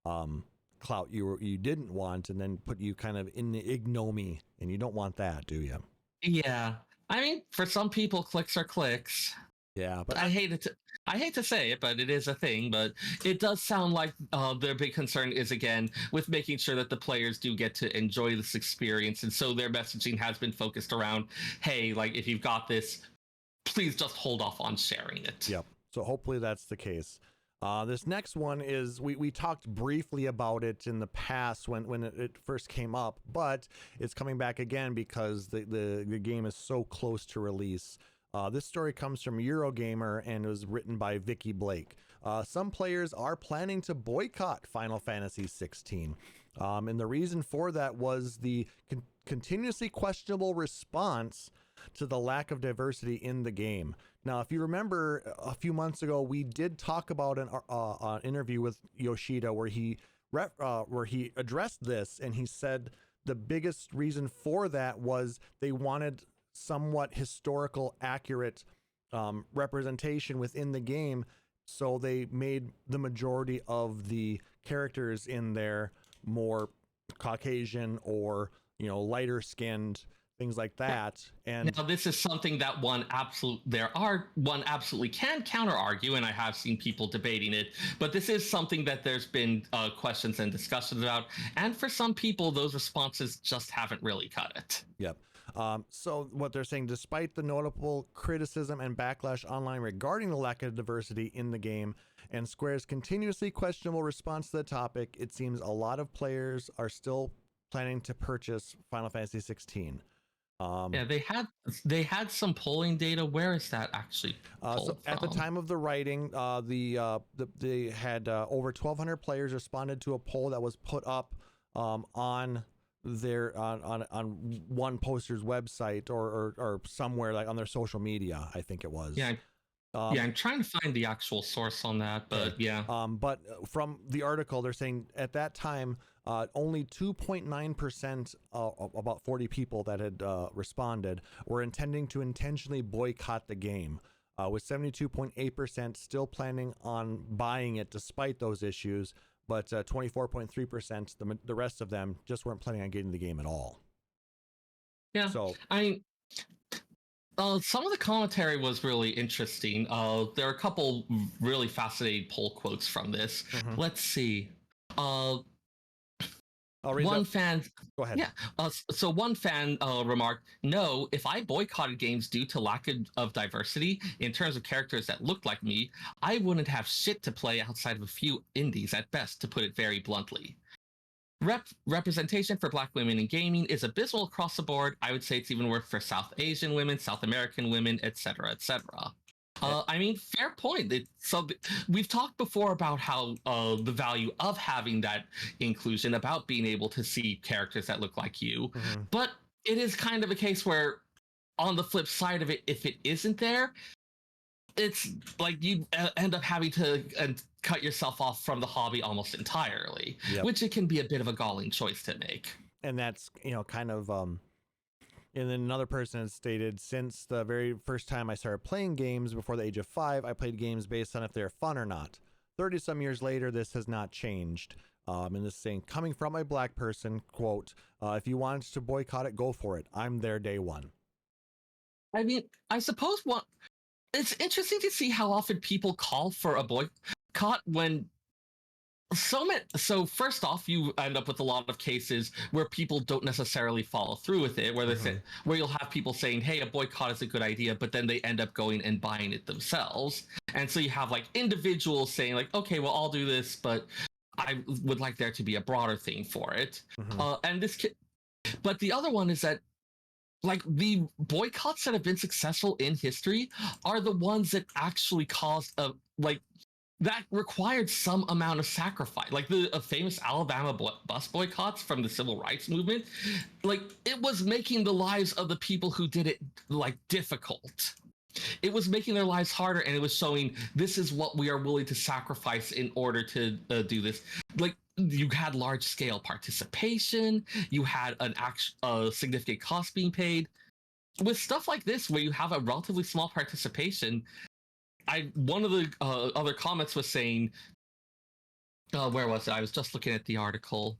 clout you didn't want, and then put you kind of in the ignominy, and you don't want that, do you? Yeah. I mean, for some people, clicks are clicks. Yeah, but I hate to say it, but it is a thing. But it does sound like their big concern is, again, with making sure that the players do get to enjoy this experience. And so their messaging has been focused around, hey, like, if you've got this, please just hold off on sharing it. Yep. So hopefully that's the case. This next one is, we talked briefly about it in the past when it first came up, but it's coming back again because the game is so close to release. This story comes from Eurogamer and was written by Vicky Blake. Some players are planning to boycott Final Fantasy XVI. And the reason for that was the continuously questionable response to the lack of diversity in the game. Now, if you remember a few months ago, we did talk about an interview with Yoshida where he addressed this, and he said the biggest reason for that was they wanted somewhat historical accurate representation within the game, so they made the majority of the characters in there more Caucasian or, you know, lighter skinned, things like that. And now this is something that one absolutely can counter argue, and I have seen people debating it, but this is something that there's been questions and discussions about, and for some people those responses just haven't really cut it. Yep. So what they're saying, despite the notable criticism and backlash online regarding the lack of diversity in the game and Square's continuously questionable response to the topic, it seems a lot of players are still planning to purchase Final Fantasy XVI. Yeah, they had some polling data. Where is that actually pulled so at the time of the writing, they had over 1,200 players responded to a poll that was put up on their on one poster's website or somewhere, like on their social media, I think it was. Yeah, Yeah, I'm trying to find the actual source on that, but yeah. But from the article, they're saying at that time, only 2.9%, about 40 people that had responded, were intending to intentionally boycott the game, with 72.8% still planning on buying it despite those issues, but 24.3%, the rest of them just weren't planning on getting the game at all. Yeah, So I mean, some of the commentary was really interesting. There are a couple really fascinating pull quotes from this. Let's see. I'll read One fan. Go ahead. Yeah. So one fan remarked, "No, if I boycotted games due to lack of diversity in terms of characters that look like me, I wouldn't have shit to play outside of a few indies at best, to put it very bluntly. Representation for Black women in gaming is abysmal across the board. I would say it's even worse for South Asian women, South American women, etc., etc." I mean, fair point. We've talked before about how the value of having that inclusion, about being able to see characters that look like you, but it is kind of a case where, on the flip side of it, if it isn't there, it's like you end up having to cut yourself off from the hobby almost entirely, which it can be a bit of a galling choice to make. And that's, kind of, and then another person has stated, since the very first time I started playing games before the age of 5, I played games based on if they're fun or not. 30 some years later, this has not changed. And this saying, coming from a Black person, quote, if you want to boycott it, go for it. I'm there day one. I mean, I suppose it's interesting to see how often people call for a boycott when so first off, you end up with a lot of cases where people don't necessarily follow through with it, where they say, where you'll have people saying, hey, a boycott is a good idea, but then they end up going and buying it themselves. And so you have like individuals saying like, okay, well, I'll do this, but I would like there to be a broader thing for it. But the other one is that, like, the boycotts that have been successful in history are the ones that actually caused that required some amount of sacrifice. Like the famous Alabama bus boycotts from the civil rights movement, like it was making the lives of the people who did it like difficult. It was making their lives harder, and it was showing this is what we are willing to sacrifice in order to do this. Like, you had large scale participation, you had a significant cost being paid. With stuff like this, where you have a relatively small participation, one of the other comments was saying, where was it? I was just looking at the article.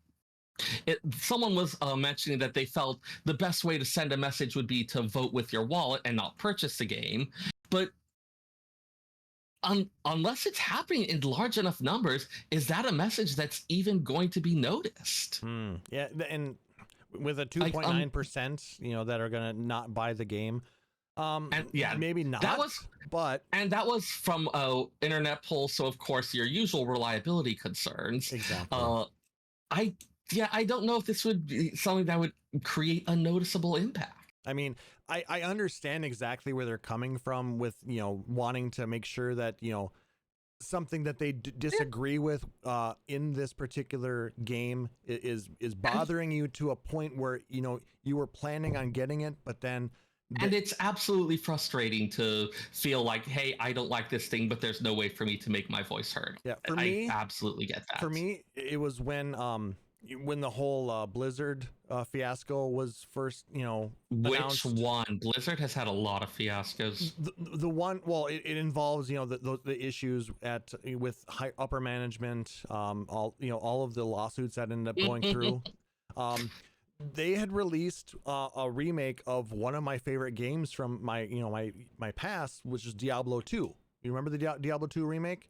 Someone was mentioning that they felt the best way to send a message would be to vote with your wallet and not purchase the game. But unless it's happening in large enough numbers, is that a message that's even going to be noticed? Yeah, and with a 2.9%, that are going to not buy the game, and yeah, maybe not. That was from an internet poll, so of course your usual reliability concerns. Exactly. I don't know if this would be something that would create a noticeable impact. I mean, I understand exactly where they're coming from with, wanting to make sure that, something that they disagree with in this particular game is bothering you to a point where, you were planning on getting it, but then... And it's absolutely frustrating to feel like, hey, I don't like this thing, but there's no way for me to make my voice heard. Yeah, I absolutely get that. For me, it was when the whole Blizzard fiasco was first, announced. Which one? Blizzard has had a lot of fiascos. The one, well, it involves, the issues with upper management, all of the lawsuits that ended up going through. They had released a remake of one of my favorite games from my past, which is Diablo 2. You remember the Diablo 2 remake?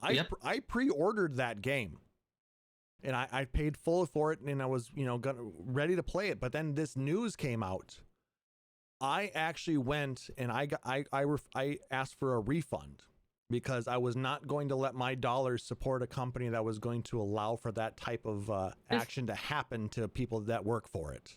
I pre-ordered that game, and I paid full for it, and I was ready to play it. But then this news came out. I actually went and I asked for a refund, because I was not going to let my dollars support a company that was going to allow for that type of action to happen to people that work for it.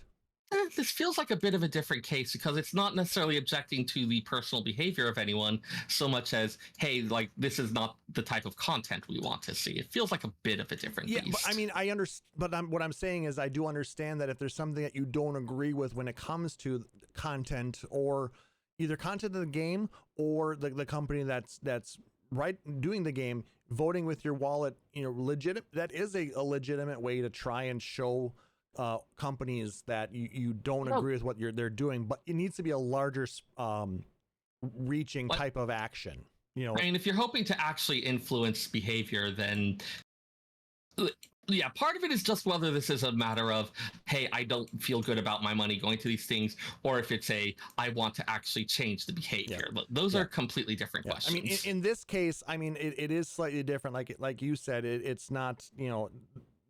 This feels like a bit of a different case, because it's not necessarily objecting to the personal behavior of anyone so much as, hey, like, this is not the type of content we want to see. It feels like a bit of a different beast. But I mean, I understand, but what I'm saying is I do understand that if there's something that you don't agree with when it comes to content or either content of the game or the company that's doing the game voting with your wallet. That is a legitimate way to try and show companies that you don't agree with what they're doing, but it needs to be a larger reaching type of action. I mean, if you're hoping to actually influence behavior, then yeah, part of it is just whether this is a matter of, hey, I don't feel good about my money going to these things, or if it's I want to actually change the behavior. But those are completely different questions. I mean, in this case, I mean, it is slightly different. Like you said, it's not,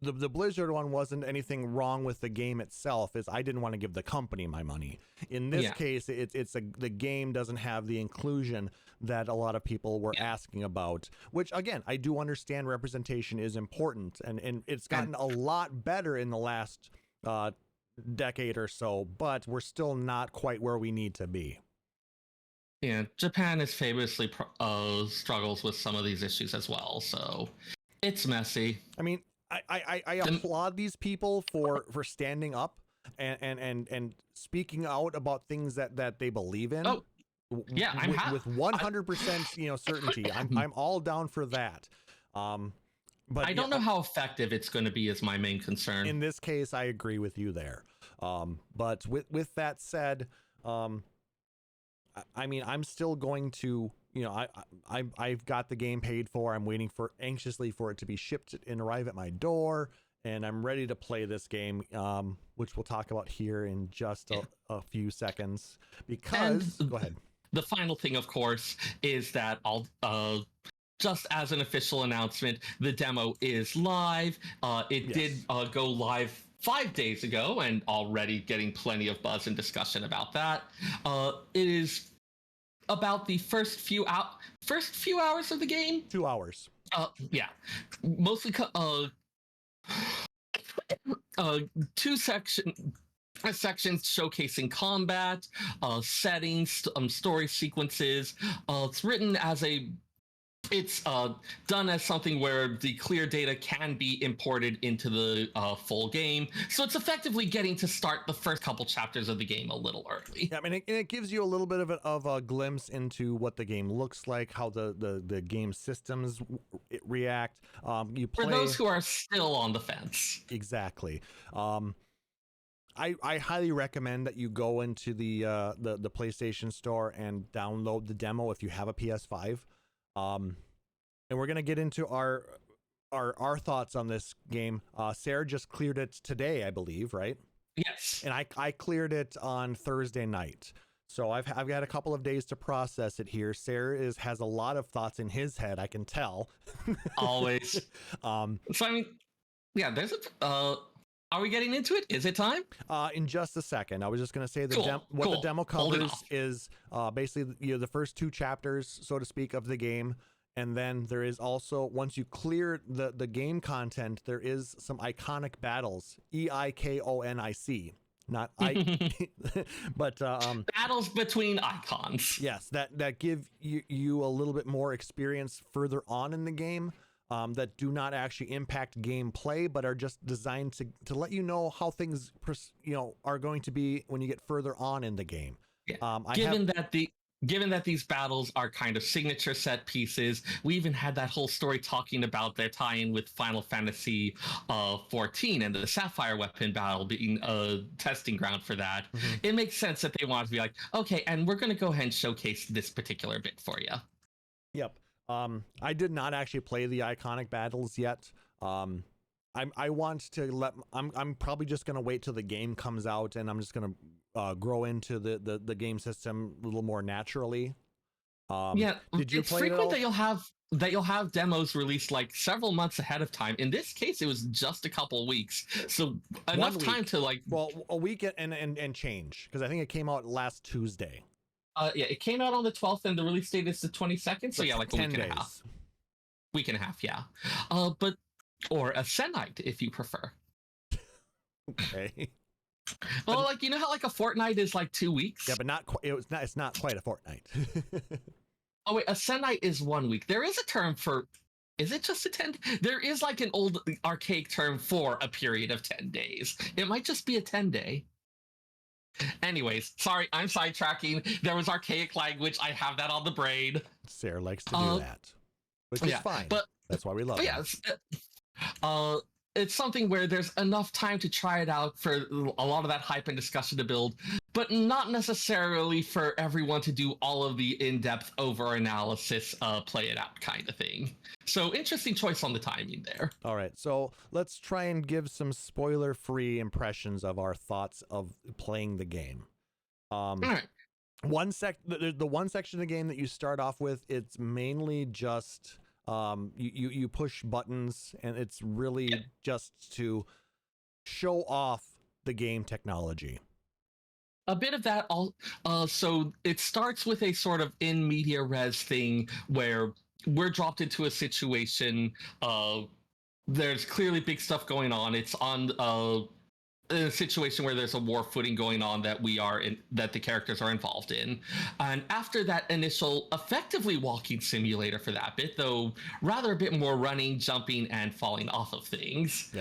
the Blizzard one wasn't anything wrong with the game itself. I didn't want to give the company my money. In this case, the game doesn't have the inclusion that a lot of people were asking about, which again, I do understand representation is important, and it's gotten a lot better in the last decade or so, but we're still not quite where we need to be. Yeah, Japan is famously struggles with some of these issues as well, so it's messy. I mean, I applaud these people for standing up and speaking out about things that they believe in. Oh, yeah, with 100% certainty. I'm all down for that. But I don't know how effective it's going to be is my main concern. In this case, I agree with you there. But with that said, I mean, I'm still going to, I've got the game paid for. I'm waiting anxiously for it to be shipped and arrive at my door, and I'm ready to play this game, which we'll talk about here in just a few seconds. Because go ahead. The final thing, of course, is that just as an official announcement, the demo is live. It did go live 5 days ago, and already getting plenty of buzz and discussion about that. It is about the first few hours of the game. 2 hours. Yeah, mostly two sections showcasing combat, settings, story sequences. It's written as it's done as something where the clear data can be imported into the full game. So it's effectively getting to start the first couple chapters of the game a little early. Yeah, I mean, it gives you a little bit of a glimpse into what the game looks like, how the game systems react. You play... For those who are still on the fence. Exactly. I highly recommend that you go into the PlayStation Store and download the demo if you have a PS5. And we're gonna get into our thoughts on this game. Seyrr just cleared it today, I believe, right? Yes. And I cleared it on Thursday night, so I've got a couple of days to process it here. Seyrr has a lot of thoughts in his head, I can tell. Always. So I mean, yeah, there's are we getting into it? Is it time? In just a second. I was just going to say the demo covers is basically the first 2 chapters, so to speak, of the game. And then there is also, once you clear the game content, there is some iconic battles. EIKONIC. Not I, but battles between icons. Yes, that give you a little bit more experience further on in the game. That do not actually impact gameplay, but are just designed to let you know how things are going to be when you get further on in the game. Yeah. Given that these battles are kind of signature set pieces, we even had that whole story talking about their tie-in with Final Fantasy XIV and the Sapphire weapon battle being a testing ground for that. Mm-hmm. It makes sense that they want to be like, okay, and we're going to go ahead and showcase this particular bit for you. Yep. I did not actually play the iconic battles yet. I want to I'm probably just going to wait till the game comes out, and I'm just going to grow into the game system a little more naturally. Did you play frequent that you'll have demos released like several months ahead of time. In this case, it was just a couple weeks, so enough time to a week and change, because I think it came out last Tuesday. It came out on the 12th, and the release date is the 22nd. So yeah, like 10 a week and a half. Week and a half, yeah. Or a Senite, if you prefer. Okay. Well, like, you know how like a fortnight is like 2 weeks? Yeah, but it's not quite a fortnight. Oh wait, a Senite is 1 week. There is a term for. Is it just a 10? There is like an old archaic term for a period of 10 days. It might just be a 10-day. Anyways, sorry, I'm sidetracking. There was archaic language. I have that on the brain. Seyrr likes to do that, which is fine. But that's why we love it. It's something where there's enough time to try it out for a lot of that hype and discussion to build, but not necessarily for everyone to do all of the in-depth over analysis, play it out kind of thing. So interesting choice on the timing there. All right, so let's try and give some spoiler-free impressions of our thoughts of playing the game. All right. The one section of the game that you start off with, it's mainly just you push buttons, and it's really just to show off the game technology. A bit of that. So it starts with a sort of in media res thing where we're dropped into a situation. There's clearly big stuff going on. It's on a situation where there's a war footing going on that that the characters are involved in. And after that initial effectively walking simulator for that bit, though rather a bit more running, jumping, and falling off of things,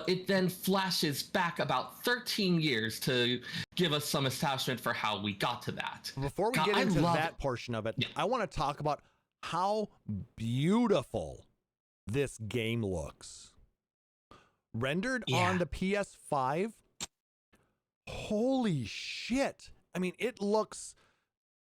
it then flashes back about 13 years to give us some establishment for how we got to that. Before we get into that portion of it, I want to talk about how beautiful this game looks. Rendered on the PS5, holy shit. I mean, it looks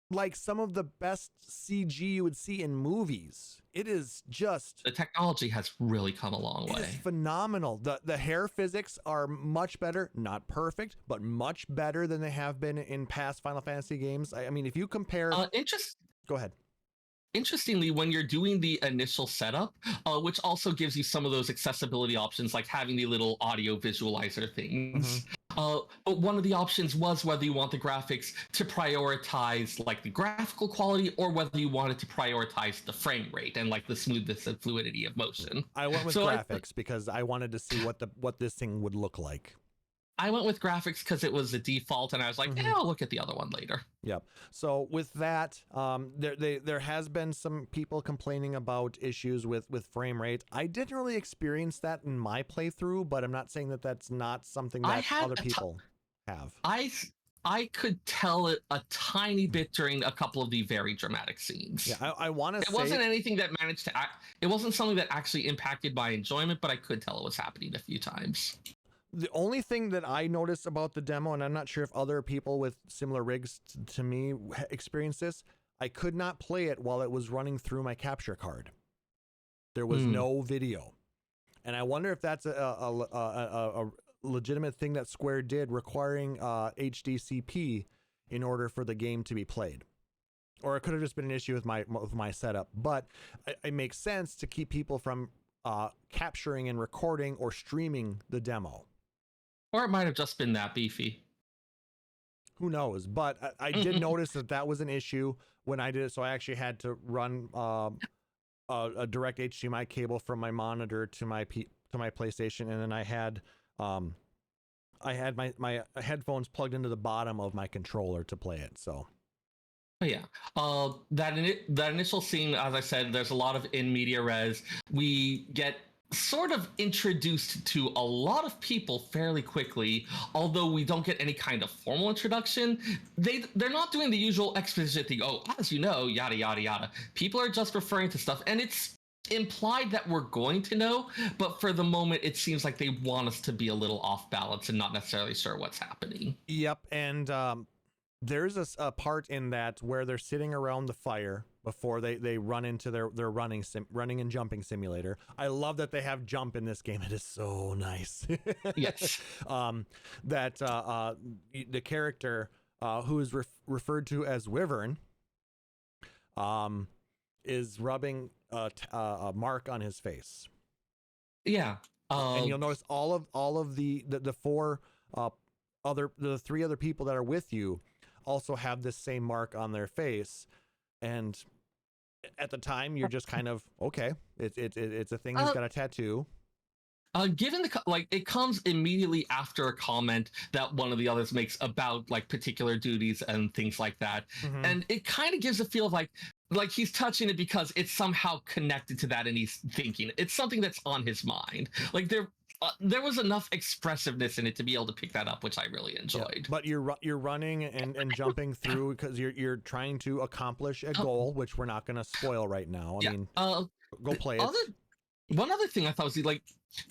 like some of the best CG you would see in movies. It is just... The technology has really come a long way. It's phenomenal. The hair physics are much better, not perfect, but much better than they have been in past Final Fantasy games. I mean, if you compare... Go ahead. Interestingly, when you're doing the initial setup, which also gives you some of those accessibility options, like having the little audio visualizer things, but one of the options was whether you want the graphics to prioritize like the graphical quality or whether you wanted to prioritize the frame rate and like the smoothness and fluidity of motion. I went with graphics because I wanted to see what this thing would look like. I went with graphics because it was the default, and I was like, I'll look at the other one later. Yep. So with that, there has been some people complaining about issues with frame rate. I didn't really experience that in my playthrough, but I'm not saying that that's not something that other people have. I could tell it a tiny bit during a couple of the very dramatic scenes. Yeah, I want to say... It wasn't anything that managed to... It wasn't something that actually impacted my enjoyment, but I could tell it was happening a few times. The only thing that I noticed about the demo, and I'm not sure if other people with similar rigs to me experienced this, I could not play it while it was running through my capture card. There was no video. And I wonder if that's a legitimate thing that Square did, requiring HDCP in order for the game to be played. Or it could have just been an issue with my setup. But it makes sense to keep people from capturing and recording or streaming the demo. Or it might have just been that beefy. Who knows? But I did notice that was an issue when I did it. So I actually had to run a direct HDMI cable from my monitor to my PlayStation, and then I had my headphones plugged into the bottom of my controller to play it. So. Yeah, that initial scene, as I said, there's a lot of in media res. We get sort of introduced to a lot of people fairly quickly, although we don't get any kind of formal introduction. They're not doing the usual exposition thing. Oh, as you know, yada yada yada. People are just referring to stuff, and it's implied that we're going to know, but for the moment it seems like they want us to be a little off balance and not necessarily sure what's happening. Yep. And there's a part in that where they're sitting around the fire before they run into their running and jumping simulator. I love that they have jump in this game. It is so nice. Yes. That the character who is referred to as Wyvern is rubbing a mark on his face. Yeah. And you'll notice all of the three other people that are with you also have this same mark on their face. And at the time you're just kind of, okay, it's a thing. He's got a tattoo. Given it comes immediately after a comment that one of the others makes about like particular duties and things like that. And it kind of gives a feel of like he's touching it because it's somehow connected to that, and he's thinking it's something that's on his mind. Like there was enough expressiveness in it to be able to pick that up, which I really enjoyed. Yeah, but you're running and jumping through because you're trying to accomplish a goal, which we're not going to spoil right now. I mean, go play it. One other thing I thought was like,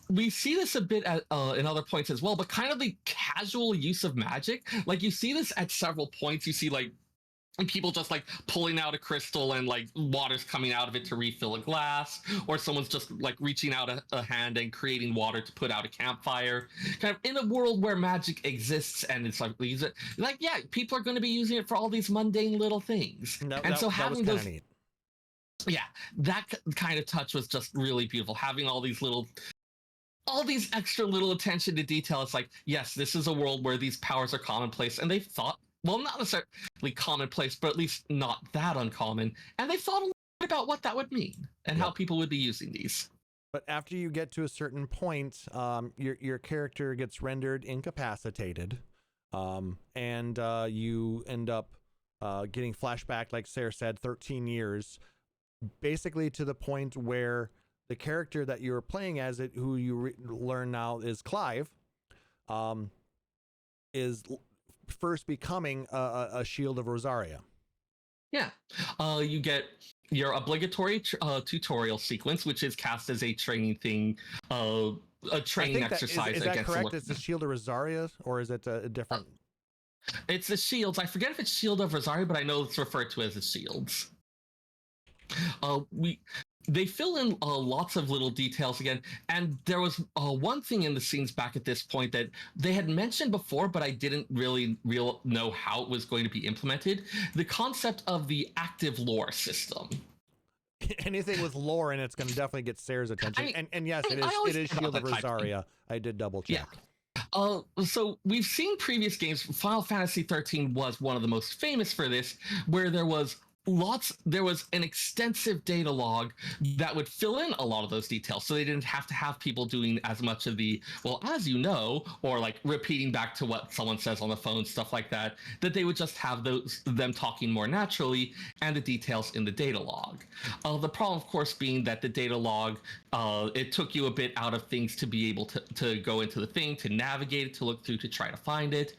we see this a bit at in other points as well, but kind of the casual use of magic. Like you see this at several points. You see like people just like pulling out a crystal and like water's coming out of it to refill a glass, or someone's just like reaching out a hand and creating water to put out a campfire. Kind of in a world where magic exists, and it's like we use it. Like yeah, people are going to be using it for all these mundane little things, so having those. Neat. Yeah, that kind of touch was just really beautiful. Having all these extra little attention to detail. It's like, yes, this is a world where these powers are commonplace, and they've thought, well, not necessarily commonplace, but at least not that uncommon. And they thought a lot about what that would mean and how people would be using these. But after you get to a certain point, your character gets rendered incapacitated, and you end up getting flashback, like Seyrr said, 13 years. Basically to the point where the character that you're playing as it, who you learn now is Clive, is first becoming a Shield of Rosaria. Yeah, you get your obligatory tutorial sequence, which is cast as a training thing, a training exercise. Is that correct? It's the Shield of Rosaria, or is it a different? It's the shields. I forget if it's Shield of Rosaria, but I know it's referred to as the shields. They fill in lots of little details again, and there was one thing in the scenes back at this point that they had mentioned before, but I didn't really know how it was going to be implemented. The concept of the active lore system. Anything with lore in it's going to definitely get Seyrr's attention. And yes, it is Shield of Rosaria. I did double check. Yeah. So we've seen previous games. Final Fantasy XIII was one of the most famous for this, where there was an extensive data log that would fill in a lot of those details, so they didn't have to have people doing as much of the, well, as you know, or like repeating back to what someone says on the phone, stuff like that, that they would just have them talking more naturally and the details in the data log. The problem, of course, being that the data log, it took you a bit out of things to be able to go into the thing, to navigate it, to look through, to try to find it.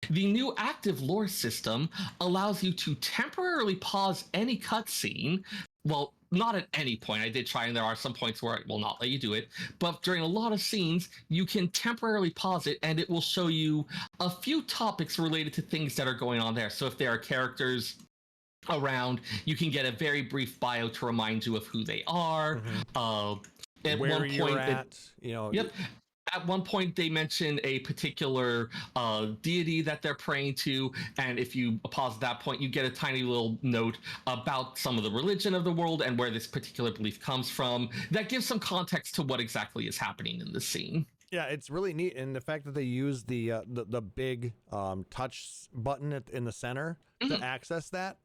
The new active lore system allows you to temporarily pause any cutscene. Well, not at any point. I did try, and there are some points where it will not let you do it. But during a lot of scenes, you can temporarily pause it, and it will show you a few topics related to things that are going on there. So if there are characters around, you can get a very brief bio to remind you of who they are. At where one you're point, at, you know. Yep. At one point, they mention a particular deity that they're praying to, and if you pause at that point, you get a tiny little note about some of the religion of the world and where this particular belief comes from. That gives some context to what exactly is happening in the scene. Yeah, it's really neat, and the fact that they use the big touch button in the center to access that.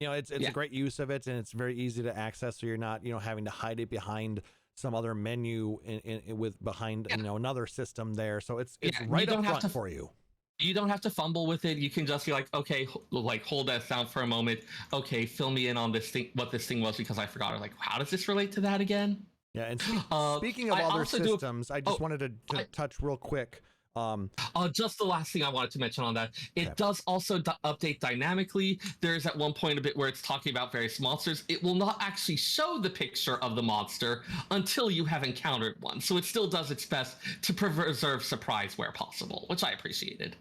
You know, it's a great use of it, and it's very easy to access, so you're not having to hide it behind some other menu behind another system there. So it's right up front for you. You don't have to fumble with it. You can just be like, okay, like hold that down for a moment. Okay, fill me in on this thing, what this thing was, because I forgot. Like, how does this relate to that again? Yeah, and speaking of other systems, I just wanted to touch real quick. Just the last thing I wanted to mention on that, it does also update dynamically. There's at one point a bit where it's talking about various monsters. It will not actually show the picture of the monster until you have encountered one, so it still does its best to preserve surprise where possible, which I appreciated.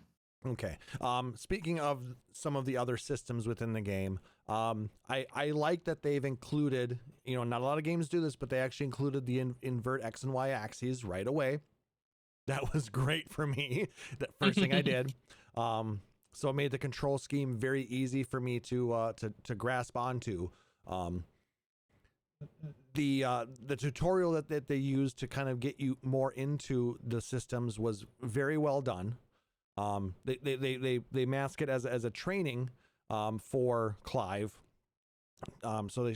Okay. Speaking of some of the other systems within the game, I like that they've included, not a lot of games do this, but they actually included the invert X and Y axes right away. That was great for me. That first thing I did. So it made the control scheme very easy for me to grasp onto. The tutorial that they used to kind of get you more into the systems was very well done. They mask it as a training for Clive. So they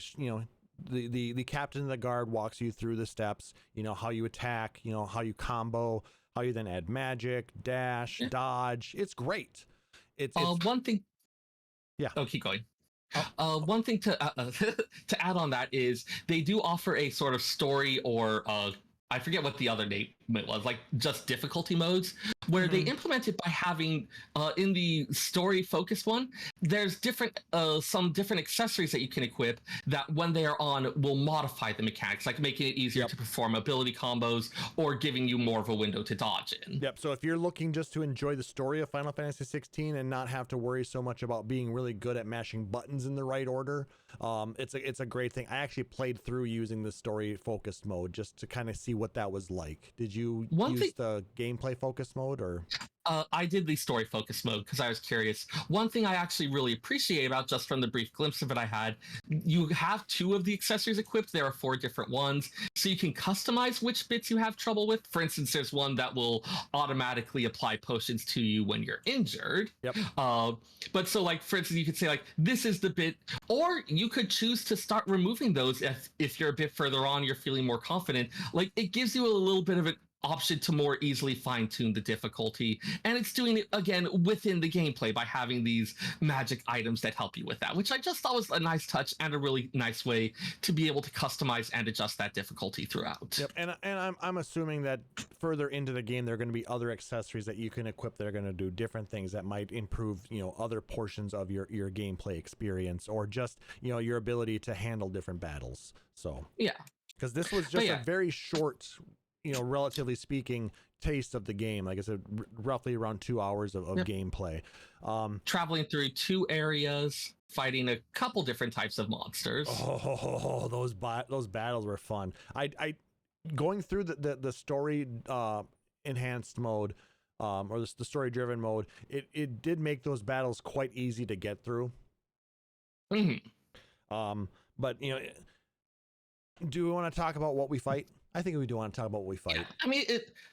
the captain of the guard walks you through the steps, how you attack, how you combo, how you then add magic, dash, dodge. It's great. It's one thing. Yeah. Oh, keep going. One thing to add on that is they do offer a sort of story, or I forget what the other name it was like just difficulty modes where they implement it by having in the story focused one, there's different some different accessories that you can equip that when they are on will modify the mechanics, like making it easier to perform ability combos or giving you more of a window to dodge in. Yep. So if you're looking just to enjoy the story of Final Fantasy XVI and not have to worry so much about being really good at mashing buttons in the right order, it's a great thing. I actually played through using the story focused mode just to kind of see what that was like. Did you use the gameplay focused mode or? I did the story focus mode because I was curious. One thing I actually really appreciate about, just from the brief glimpse of it I had, you have 2 of the accessories equipped. There are 4 different ones, so you can customize which bits you have trouble with. For instance, there's one that will automatically apply potions to you when you're injured. Yep. But so, like, for instance, you could say, like, this is the bit, or you could choose to start removing those if you're a bit further on, you're feeling more confident. Like, it gives you a little bit of an option to more easily fine-tune the difficulty, and it's doing it again within the gameplay by having these magic items that help you with that, which I just thought was a nice touch and a really nice way to be able to customize and adjust that difficulty throughout. Yep. And I'm assuming that further into the game there are going to be other accessories that you can equip that are going to do different things that might improve, you know, other portions of your gameplay experience, or just, you know, your ability to handle different battles. So yeah, because this was just a very short, you know, relatively speaking, taste of the game. Like I said, roughly around 2 hours of gameplay. Traveling through 2 areas, fighting a couple different types of monsters. Oh, those battles were fun. I going through the story enhanced mode, or the story driven mode. It did make those battles quite easy to get through. But you know, do we want to talk about what we fight? I think we do want to talk about what we fight. Yeah, I mean,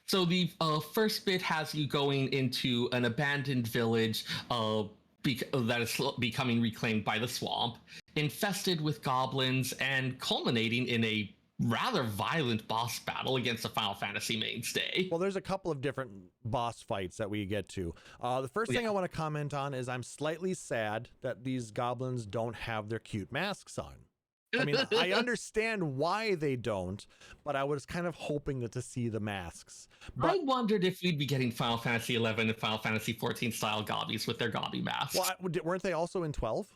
so the first bit has you going into an abandoned village that is becoming reclaimed by the swamp, infested with goblins, and culminating in a rather violent boss battle against a Final Fantasy mainstay. Well, there's a couple of different boss fights that we get to. The first thing I want to comment on is I'm slightly sad that these goblins don't have their cute masks on. I mean, I understand why they don't, but I was kind of hoping to see the masks. But, I wondered if we'd be getting Final Fantasy XI and Final Fantasy XIV style gobbies with their gobby masks. Well, weren't they also in 12?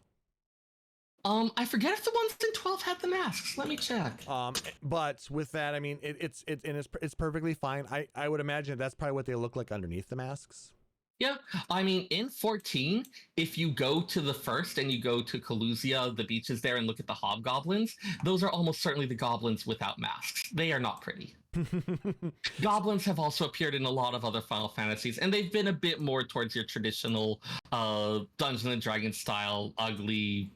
I forget if the ones in 12 had the masks. Let me check. But with that, I mean, it's perfectly fine. I would imagine that's probably what they look like underneath the masks. Yeah, I mean, in 14, if you go to the first and you go to Calusia, the beaches there, and look at the hobgoblins, those are almost certainly the goblins without masks. They are not pretty. Goblins have also appeared in a lot of other Final Fantasies, and they've been a bit more towards your traditional Dungeons and Dragons style, ugly,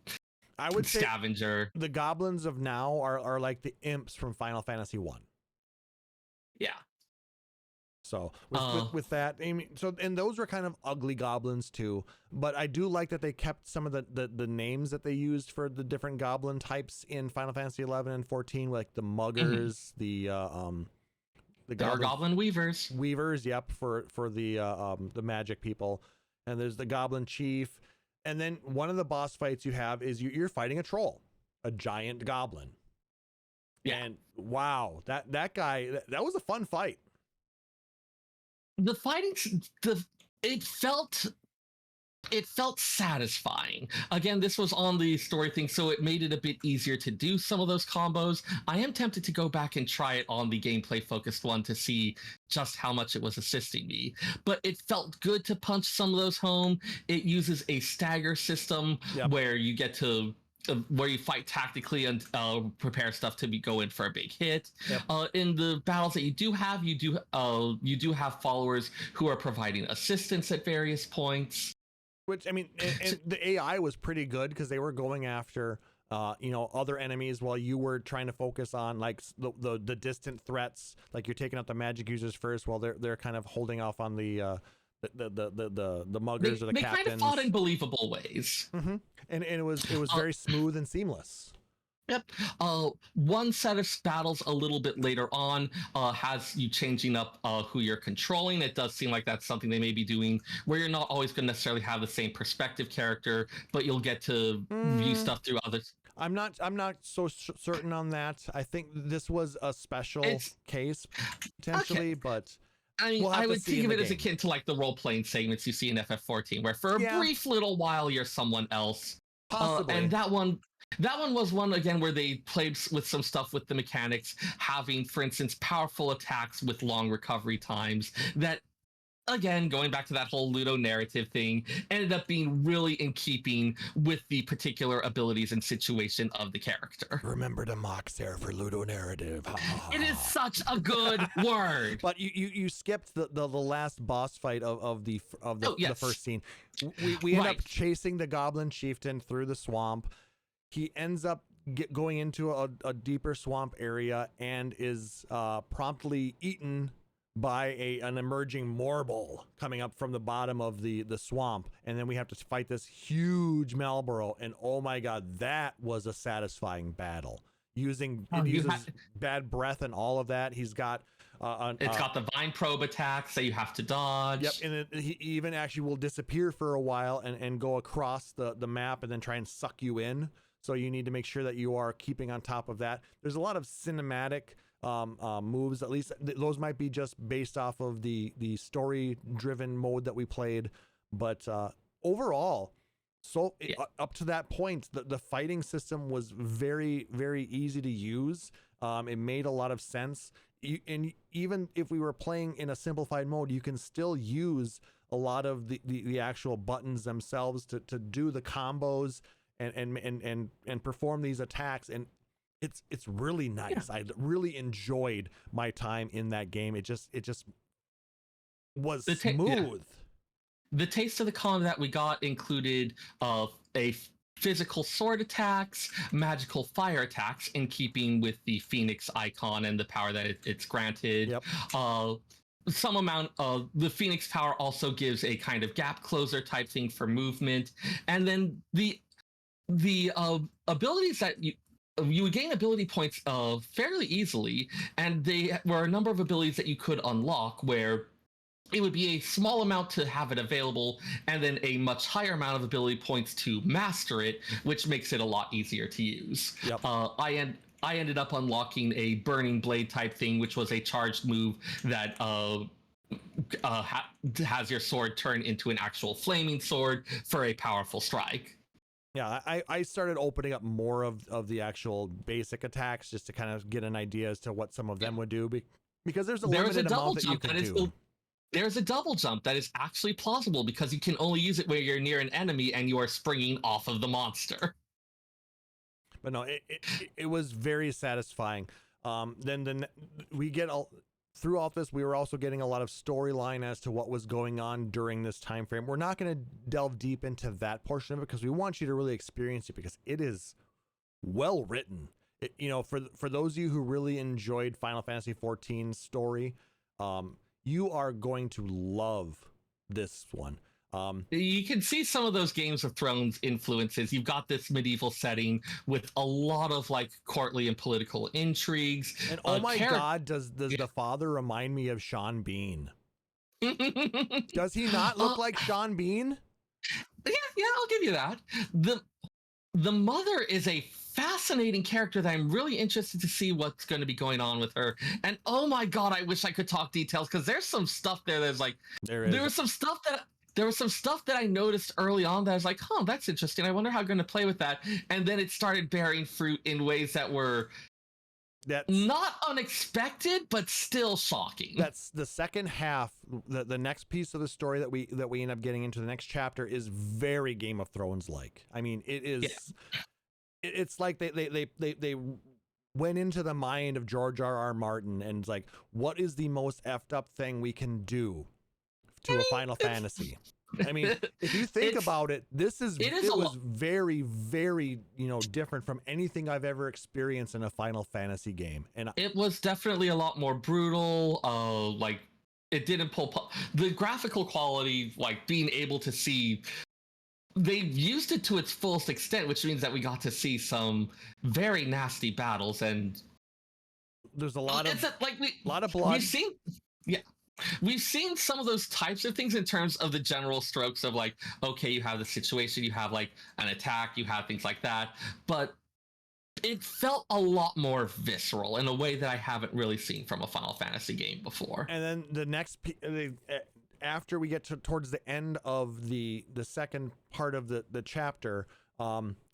I would scavenger. Say the goblins of now are like the imps from Final Fantasy 1. Yeah. So with that, I mean, and those were kind of ugly goblins too. But I do like that they kept some of the names that they used for the different goblin types in Final Fantasy 11 and 14, like the muggers, the goblin weavers. Yep, for the magic people, and there's the goblin chief, and then one of the boss fights you have is you're fighting a troll, a giant goblin. Yeah. And wow, that guy, that was a fun fight. The fighting, it felt satisfying. Again, this was on the story thing, so it made it a bit easier to do some of those combos. I am tempted to go back and try it on the gameplay focused one to see just how much it was assisting me. But it felt good to punch some of those home. It uses a stagger system where you get to where you fight tactically and prepare stuff to go in for a big hit. In the battles that you do have have followers who are providing assistance at various points. Which, I mean, and the AI was pretty good because they were going after other enemies while you were trying to focus on like the distant threats. Like you're taking out the magic users first while they're kind of holding off on the muggers or the captains. They kind of fought in believable ways. Mm-hmm. And it was very smooth and seamless. Yep. One set of battles a little bit later on has you changing up who you're controlling. It does seem like that's something they may be doing, where you're not always going to necessarily have the same perspective character, but you'll get to view stuff through others. I'm not so certain on that. I think this was a special case potentially, but I mean, we'll have I to would see think in of the it as game. akin to like the role-playing segments you see in FF14, where for a brief little while you're someone else. Possibly. And that one was one again where they played with some stuff with the mechanics, having, for instance, powerful attacks with long recovery times that, again, going back to that whole Ludo narrative thing, ended up being really in keeping with the particular abilities and situation of the character. Remember to mock Seyrr for Ludo narrative. It is such a good word. But you skipped the last boss fight of the first scene. We end up chasing the Goblin Chieftain through the swamp. He ends up going into a deeper swamp area and is promptly eaten by an emerging Morbol coming up from the bottom of the swamp, and then we have to fight this huge Malboro, and oh my god, that was a satisfying battle. It uses bad breath and all of that. He's got it's got the vine probe attacks that you have to dodge. Yep, and he even actually will disappear for a while and go across the map and then try and suck you in. So you need to make sure that you are keeping on top of that. There's a lot of cinematic moves. At least those might be just based off of the story driven mode that we played, but overall, up to that point, the fighting system was very, very easy to use. It made a lot of sense, and even if we were playing in a simplified mode, you can still use a lot of the actual buttons themselves to do the combos and perform these attacks, and it's really nice. I really enjoyed my time in that game. It just was smooth. The taste of the combat we got included a physical sword attacks, magical fire attacks, in keeping with the Phoenix icon and the power that it's granted. Yep. Some amount of the Phoenix power also gives a kind of gap closer type thing for movement, and then the abilities that you would gain ability points fairly easily, and they were a number of abilities that you could unlock where it would be a small amount to have it available and then a much higher amount of ability points to master it, which makes it a lot easier to use. Yep. I ended up unlocking a Burning Blade type thing, which was a charged move that has your sword turn into an actual flaming sword for a powerful strike. Yeah, I started opening up more of the actual basic attacks just to kind of get an idea as to what some of them would do, because there's a limited amount that you can do. There's a double jump that is actually plausible because you can only use it where you're near an enemy and you are springing off of the monster. But no, it was very satisfying. Then we get throughout this, we were also getting a lot of storyline as to what was going on during this time frame. We're not going to delve deep into that portion of it because we want you to really experience it, because it is well written. For those of you who really enjoyed Final Fantasy XIV's story, you are going to love this one. You can see some of those Games of Thrones influences. You've got this medieval setting with a lot of like courtly and political intrigues. And oh my God, does the father remind me of Sean Bean? Does he not look like Sean Bean? Yeah, I'll give you that. The mother is a fascinating character that I'm really interested to see what's going to be going on with her. And oh my God, I wish I could talk details, because there's some stuff there that's like, there was some stuff that I noticed early on that I was like, huh, that's interesting. I wonder how I'm going to play with that. And then it started bearing fruit in ways that were not unexpected, but still shocking. That's the second half. The next piece of the story that we end up getting into, the next chapter, is very Game of Thrones like. I mean, it is. Yeah. It's like they went into the mind of George R.R. Martin and it's like, what is the most effed up thing we can do to a Final Fantasy? I mean, if you think about it, it was very, very, different from anything I've ever experienced in a Final Fantasy game. And it was definitely a lot more brutal. Like, it didn't pull the graphical quality, like being able to see. They used it to its fullest extent, which means that we got to see some very nasty battles, and there's a lot of blood. We've seen some of those types of things in terms of the general strokes of like, okay, you have the situation, you have like an attack, you have things like that, but it felt a lot more visceral in a way that I haven't really seen from a Final Fantasy game before. And then the next after we get towards the end of the second part of the chapter,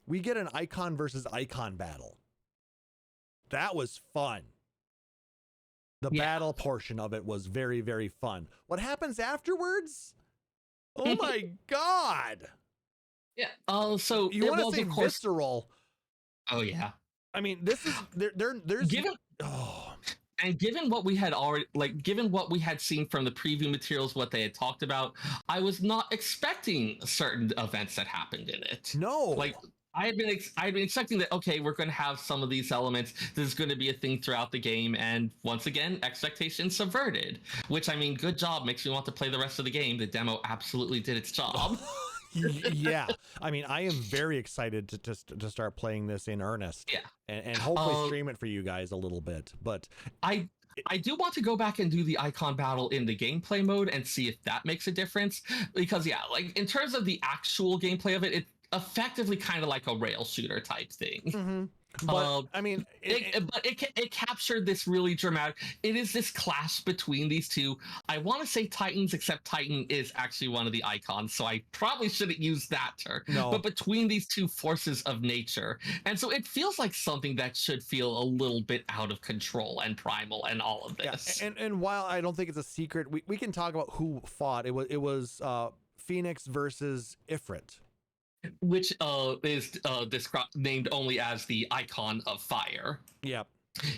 we get an icon versus icon battle. That was fun. The battle portion of it was very, very fun. What happens afterwards? Oh my god! Yeah. So you want to say visceral? Oh yeah. I mean, this is there's given what we had already, like, given what we had seen from the preview materials, what they had talked about, I was not expecting certain events that happened in it. No, like I had been expecting that. Okay, we're going to have some of these elements. This is going to be a thing throughout the game, and once again, expectations subverted. Which, I mean, good job. Makes me want to play the rest of the game. The demo absolutely did its job. Yeah, I mean, I am very excited to start playing this in earnest. Yeah, and hopefully stream it for you guys a little bit. But I do want to go back and do the icon battle in the gameplay mode and see if that makes a difference. Because yeah, like in terms of the actual gameplay of it, it's effectively kind of like a rail shooter type thing. Mm-hmm. But I mean, it captured this really dramatic. It is this clash between these two. I want to say Titans, except Titan is actually one of the icons, so I probably shouldn't use that term. No. But between these two forces of nature, and so it feels like something that should feel a little bit out of control and primal and all of this. Yeah. And while I don't think it's a secret, we can talk about who fought. It was Phoenix versus Ifrit, which is named only as the icon of fire. Yep.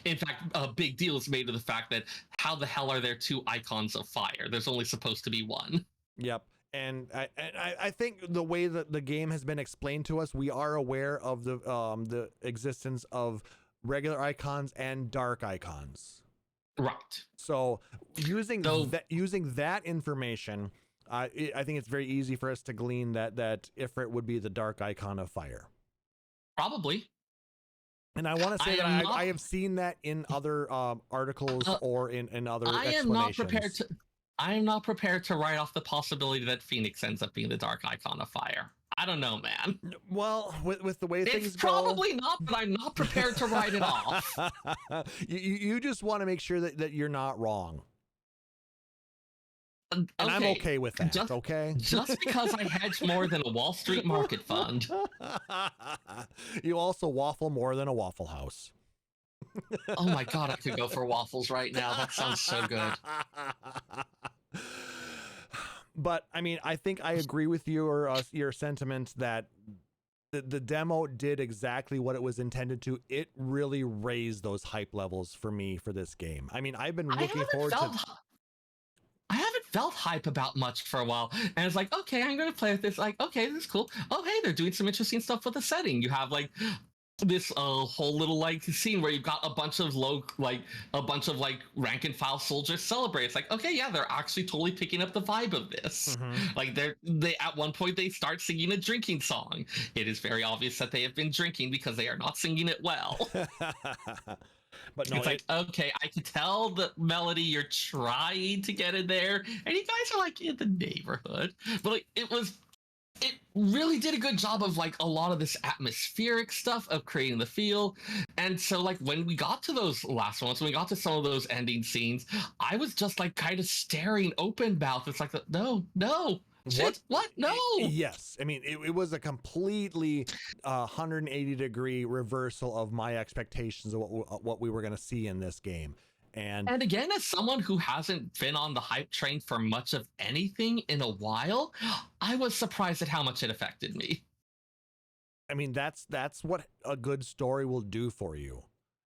In fact, a big deal is made of the fact that how the hell are there two icons of fire? There's only supposed to be one. Yep. And I think the way that the game has been explained to us, we are aware of the existence of regular icons and dark icons. Right. So using that information, I think it's very easy for us to glean that Ifrit would be the dark icon of fire. Probably. And I want to say I have seen that in other articles or in other explanations. I am not prepared to write off the possibility that Phoenix ends up being the dark icon of fire. I don't know, man. Well, with the way things it's go, probably not, but I'm not prepared to write it off. You just want to make sure that you're not wrong. And okay. I'm okay with that, okay? Just because I hedge more than a Wall Street market fund. You also waffle more than a Waffle House. Oh my god, I could go for waffles right now. That sounds so good. But, I mean, I think I agree with your sentiment that the demo did exactly what it was intended to. It really raised those hype levels for me for this game. I mean, I've been looking forward to... I haven't felt hype about much for a while, and it's like, okay, I'm gonna play with this. Like, okay, this is cool. Oh, hey, they're doing some interesting stuff with the setting. You have like this whole little like scene where you've got a bunch of rank and file soldiers celebrate. It's like, okay, yeah, they're actually totally picking up the vibe of this. Mm-hmm. Like they at one point they start singing a drinking song. It is very obvious that they have been drinking because they are not singing it well. But no, it's like, okay, I can tell the melody you're trying to get in there, and you guys are like in the neighborhood. But like it really did a good job of like a lot of this atmospheric stuff of creating the feel. And so like when we got to those last ones, when we got to some of those ending scenes, I was just like kind of staring open mouth. It's like, no. Shit, what? No. Yes. I mean, it was a completely 180-degree reversal of my expectations of what we were going to see in this game. And again, as someone who hasn't been on the hype train for much of anything in a while, I was surprised at how much it affected me. I mean, that's what a good story will do for you.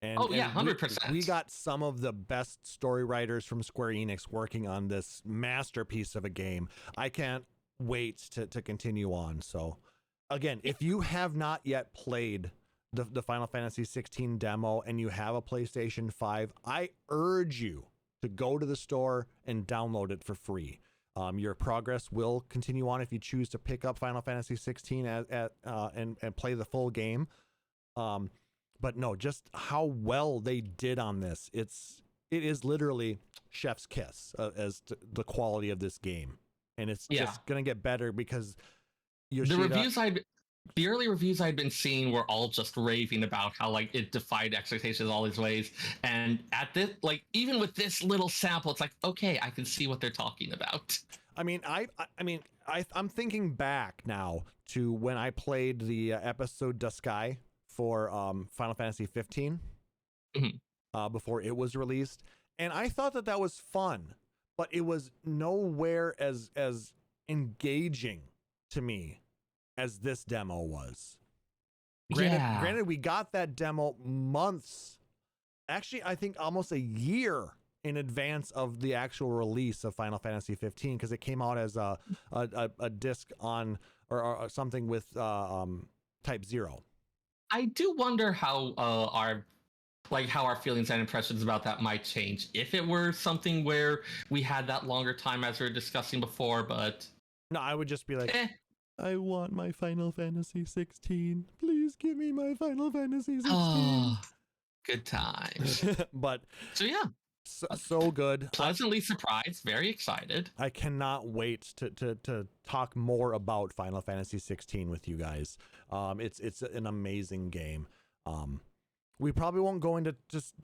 And, 100%. We got some of the best story writers from Square Enix working on this masterpiece of a game. I can't wait to continue on. So, again, if you have not yet played the Final Fantasy XVI demo and you have a PlayStation 5, I urge you to go to the store and download it for free. Your progress will continue on if you choose to pick up Final Fantasy XVI and play the full game. But no, just how well they did on this. It is literally chef's kiss as to the quality of this game. And it's just going to get better because The reviews the early reviews I'd been seeing were all just raving about how like it defied expectations all these ways. And at this, like even with this little sample, it's like, okay, I can see what they're talking about. I mean, I'm thinking back now to when I played the episode Duskai for Final Fantasy 15 before it was released, and I thought that was fun, but it was nowhere as engaging to me as this demo was. Granted, we got that demo months, actually, I think almost a year in advance of the actual release of Final Fantasy 15, because it came out as a disc on or something with Type 0. I do wonder how our feelings and impressions about that might change if it were something where we had that longer time as we were discussing before. But no, I would just be like, I want my Final Fantasy 16. Please give me my Final Fantasy 16. Oh, good times. But so yeah, so good. Pleasantly surprised, very excited. I cannot wait to talk more about Final Fantasy 16 with you guys. It's an amazing game. We probably won't go into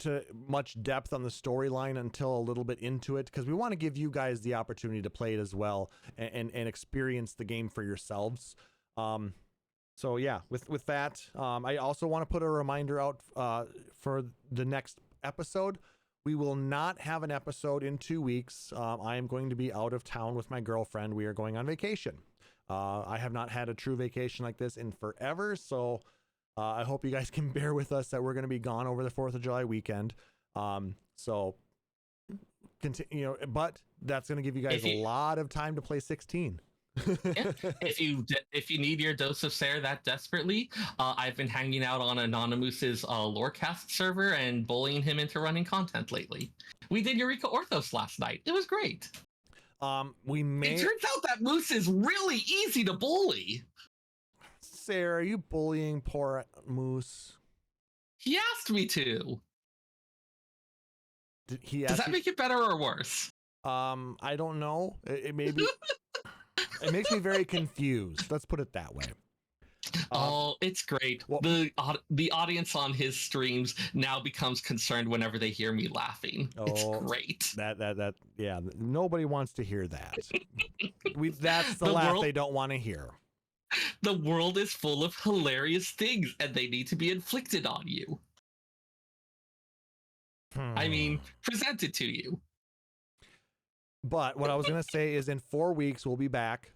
to much depth on the storyline until a little bit into it, because we want to give you guys the opportunity to play it as well and experience the game for yourselves. So yeah, with that, I also want to put a reminder out for the next episode. We will not have an episode in 2 weeks. I am going to be out of town with my girlfriend. We are going on vacation. I have not had a true vacation like this in forever, so I hope you guys can bear with us that we're going to be gone over the 4th of July weekend. So continue, but that's going to give you guys a lot of time to play 16. Yeah. If you need your dose of Seyrr that desperately, I've been hanging out on Anonymous's Lorecast server and bullying him into running content lately. We did Eureka Orthos last night. It was great. It turns out that Moose is really easy to bully. Seyrr, are you bullying poor Moose? He asked me to. Does that make it better or worse? I don't know. It may be. It makes me very confused. Let's put it that way. It's great. Well, the audience on his streams now becomes concerned whenever they hear me laughing. It's great. That yeah. Nobody wants to hear that. That's the laugh they don't want to hear. The world is full of hilarious things, and they need to be inflicted on you. I mean, presented to you. But what I was going to say is in 4 weeks, we'll be back.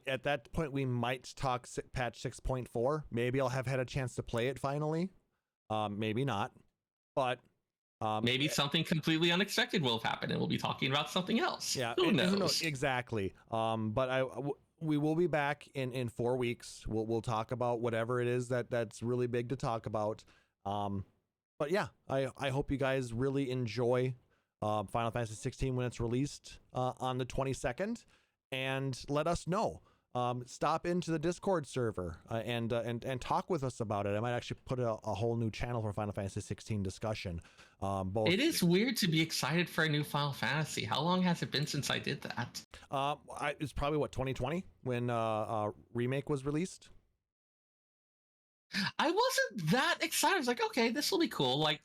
At that point, we might talk patch 6.4. Maybe I'll have had a chance to play it finally. Maybe not. But maybe something completely unexpected will have happened, and we'll be talking about something else. Yeah, who knows? Exactly. But we will be back in 4 weeks. We'll talk about whatever it is that's really big to talk about. But yeah, I hope you guys really enjoy Final Fantasy 16 when it's released on the 22nd, and let us know. Stop into the Discord server and talk with us about it. I might actually put a whole new channel for Final Fantasy 16 discussion. It is weird to be excited for a new Final Fantasy. How long has it been since I did that? It's probably 2020 when Remake was released. I wasn't that excited. I was like, okay, this will be cool. Like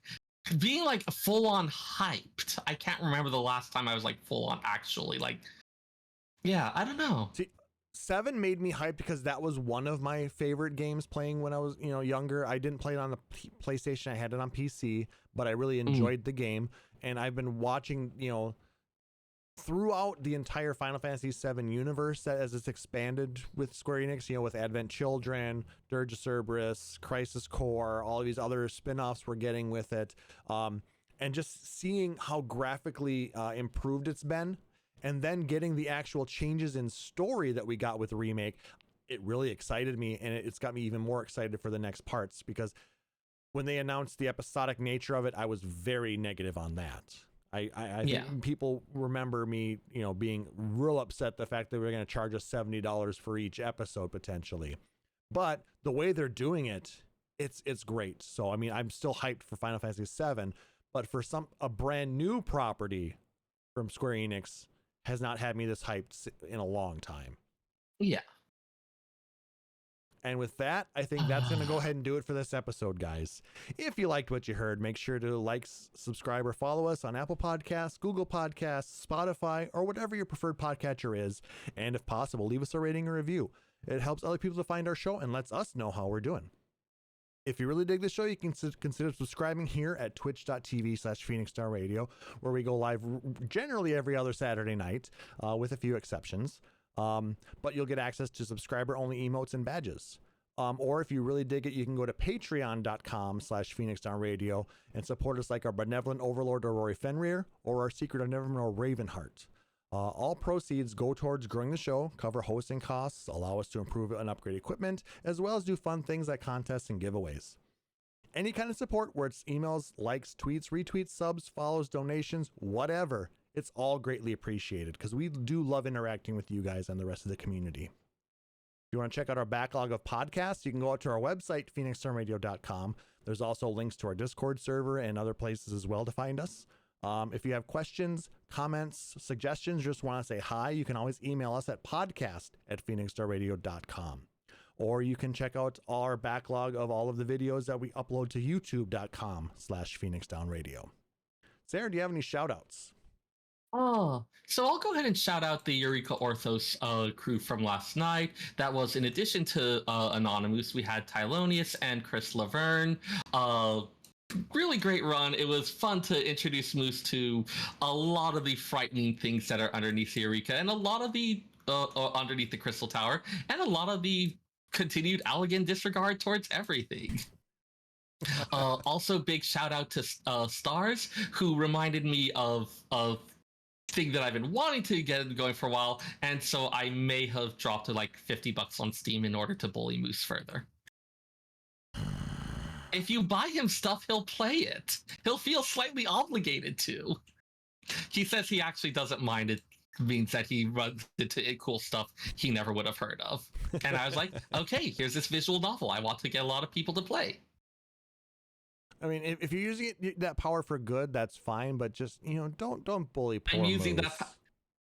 being like full on hyped. I can't remember the last time I was like full on actually like. Yeah, I don't know. See, 7 made me hyped because that was one of my favorite games playing when I was younger. I didn't play it on the PlayStation. I had it on PC, but I really enjoyed the game, and I've been watching throughout the entire Final Fantasy VII universe as it's expanded with Square Enix, with Advent Children, Dirge of Cerberus, Crisis Core, all of these other spin-offs we're getting with it, and just seeing how graphically improved it's been, and then getting the actual changes in story that we got with the Remake, it really excited me, and it's got me even more excited for the next parts, because when they announced the episodic nature of it, I was very negative on that. I think people remember me, being real upset the fact that we were going to charge us $70 for each episode potentially. But the way they're doing it, it's great. So I mean, I'm still hyped for Final Fantasy VII, but for a brand new property from Square Enix has not had me this hyped in a long time. Yeah. And with that, I think that's going to go ahead and do it for this episode, guys. If you liked what you heard, make sure to like, subscribe, or follow us on Apple Podcasts, Google Podcasts, Spotify, or whatever your preferred podcatcher is. And if possible, leave us a rating or review. It helps other people to find our show and lets us know how we're doing. If you really dig the show, you can consider subscribing here at twitch.tv/PhoenixStarRadio, where we go live generally every other Saturday night, with a few exceptions. But you'll get access to subscriber-only emotes and badges. Or if you really dig it, you can go to patreon.com/PhoenixDownRadio and support us like our benevolent overlord Rory Fenrir or our secret of Nevermore Ravenheart. All proceeds go towards growing the show, cover hosting costs, allow us to improve and upgrade equipment, as well as do fun things like contests and giveaways. Any kind of support, where it's emails, likes, tweets, retweets, subs, follows, donations, whatever, it's all greatly appreciated because we do love interacting with you guys and the rest of the community. If you want to check out our backlog of podcasts, you can go out to our website, PhoenixStarRadio.com. There's also links to our Discord server and other places as well to find us. If you have questions, comments, suggestions, just want to say hi, you can always email us at podcast@PhoenixStarRadio.com. Or you can check out our backlog of all of the videos that we upload to youtube.com/PhoenixDownRadio. Sarah, do you have any shout outs? Oh, so I'll go ahead and shout out the Eureka Orthos crew from last night. That was in addition to Anonymous, we had Tylonius and Chris Laverne. Really great run. It was fun to introduce Moose to a lot of the frightening things that are underneath the Eureka and a lot of the underneath the Crystal Tower and a lot of the continued elegant disregard towards everything. Also, big shout out to Stars, who reminded me of thing that I've been wanting to get going for a while, and so I may have dropped to like $50 on Steam in order to bully Moose further. If you buy him stuff, he'll play it. He'll feel slightly obligated to. He says he actually doesn't mind. It means that he runs into cool stuff he never would have heard of. And I was like, okay, here's this visual novel I want to get a lot of people to play. I mean, if you're using that power for good, that's fine. But just, don't bully poor Moose.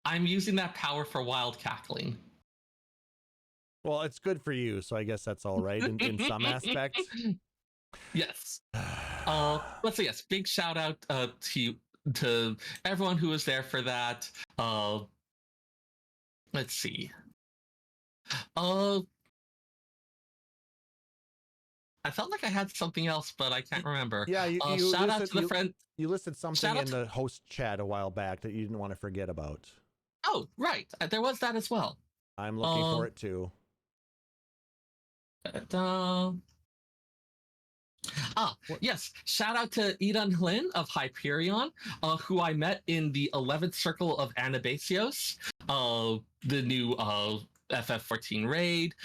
I'm using that power for wild cackling. Well, it's good for you, so I guess that's all right in some aspects. Yes. Let's say yes. Big shout out to everyone who was there for that. Let's see. I felt like I had something else, but I can't remember. Yeah, you shout listed, out to the friend. You listed something in the host chat a while back that you didn't want to forget about. Oh, right. There was that as well. I'm looking for it too. Yes. Shout out to Edan Hlin of Hyperion, who I met in the 11th Circle of Anabasios, the new FF14 raid.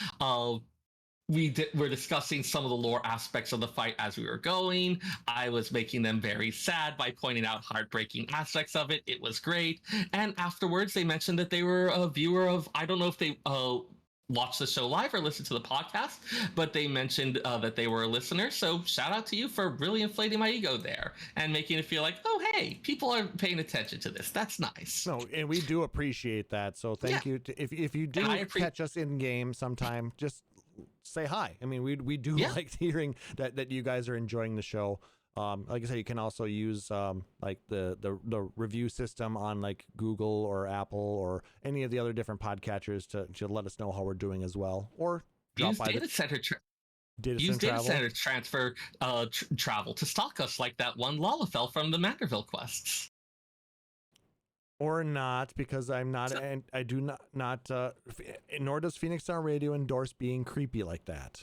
We're discussing some of the lore aspects of the fight as we were going. I was making them very sad by pointing out heartbreaking aspects of it. It was great. And afterwards, they mentioned that they were a viewer of, I don't know if they watch the show live or listen to the podcast, but they mentioned that they were a listener. So shout out to you for really inflating my ego there and making it feel like, oh, hey, people are paying attention to this. That's nice. No, and we do appreciate that. So thank you. If you do catch us in game sometime, just say hi. I mean, we do like hearing that you guys are enjoying the show. Like I said, you can also use like the review system on like Google or Apple or any of the other different podcatchers to let us know how we're doing as well. Or use data center transfer travel to stalk us like that one Lalafell from the Manderville quests. Or not, because I'm not, and I do not nor does Phoenix Sound Radio endorse being creepy like that.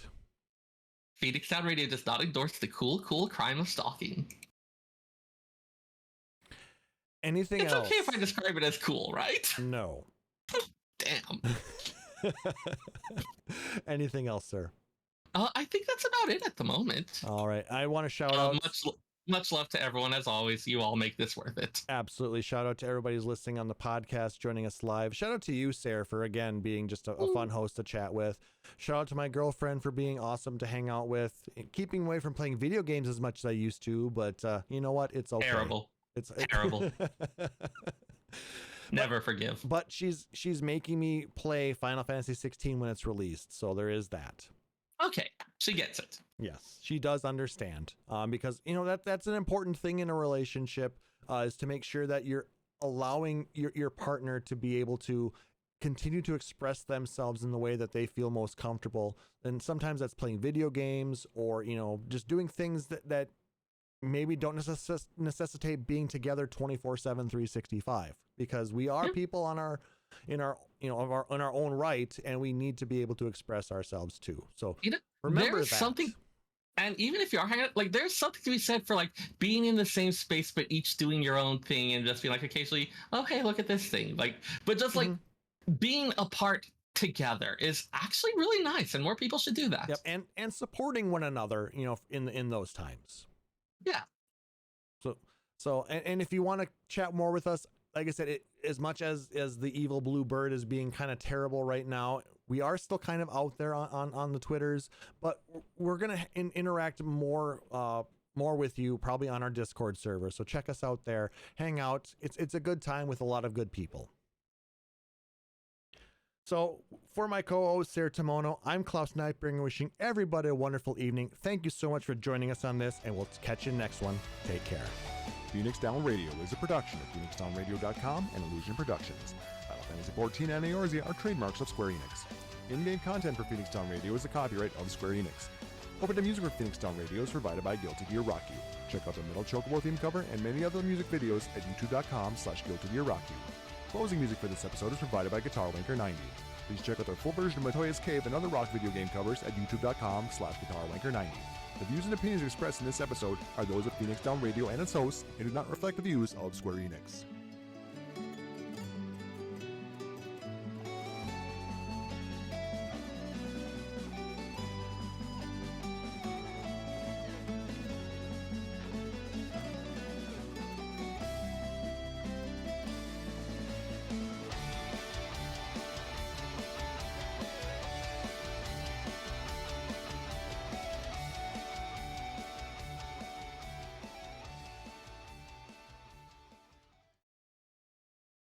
Phoenix Sound Radio does not endorse the cool crime of stalking. Anything else? It's okay if I describe it as cool, right? No. Damn. Anything else, sir? I think that's about it at the moment. All right. I want to shout out. Much love to everyone, as always. You all make this worth it. Absolutely. Shout out to everybody who's listening on the podcast, joining us live. Shout out to you, Sarah, for, again, being just a fun host to chat with. Shout out to my girlfriend for being awesome to hang out with, keeping away from playing video games as much as I used to, but you know what? It's okay. Terrible. It's terrible. Never forgive. But she's making me play Final Fantasy XVI when it's released, so there is that. Okay, she gets it. Yes, she does understand, because that's an important thing in a relationship, is to make sure that you're allowing your partner to be able to continue to express themselves in the way that they feel most comfortable. And sometimes that's playing video games, or just doing things that maybe don't necessitate being together 24/7, 365, because we are people in our own right, and we need to be able to express ourselves too. So remember there's that. something, and even if you are hanging out, like there's something to be said for like being in the same space but each doing your own thing, and just being like occasionally, oh hey, look at this thing, like, but just like being apart together is actually really nice, and more people should do that. Yep, and supporting one another, in those times. Yeah. So and if you want to chat more with us, like I said, as much as the evil blue bird is being kind of terrible right now, we are still kind of out there on the Twitters, but we're gonna interact more with you probably on our Discord server. So check us out there, hang out. It's a good time with a lot of good people. So for my co-host Seyrr Tomono, I'm Klauss Nightbringer, wishing everybody a wonderful evening. Thank you so much for joining us on this, and we'll catch you next one. Take care. Phoenix Down Radio is a production of PhoenixDownRadio.com and Illusion Productions. Final Fantasy XIV and Eorzea are trademarks of Square Enix. In-game content for Phoenix Down Radio is the copyright of Square Enix. Open to music for Phoenix Down Radio is provided by Guilty Gear Rock You. Check out the Metal Chocobo theme cover and many other music videos at youtube.com/Guilty Gear Rock You. Closing music for this episode is provided by Guitar Wanker 90. Please check out their full version of Matoya's Cave and other rock video game covers at youtube.com/Guitar Wanker 90. The views and opinions expressed in this episode are those of Phoenix Down Radio and its hosts and do not reflect the views of Square Enix.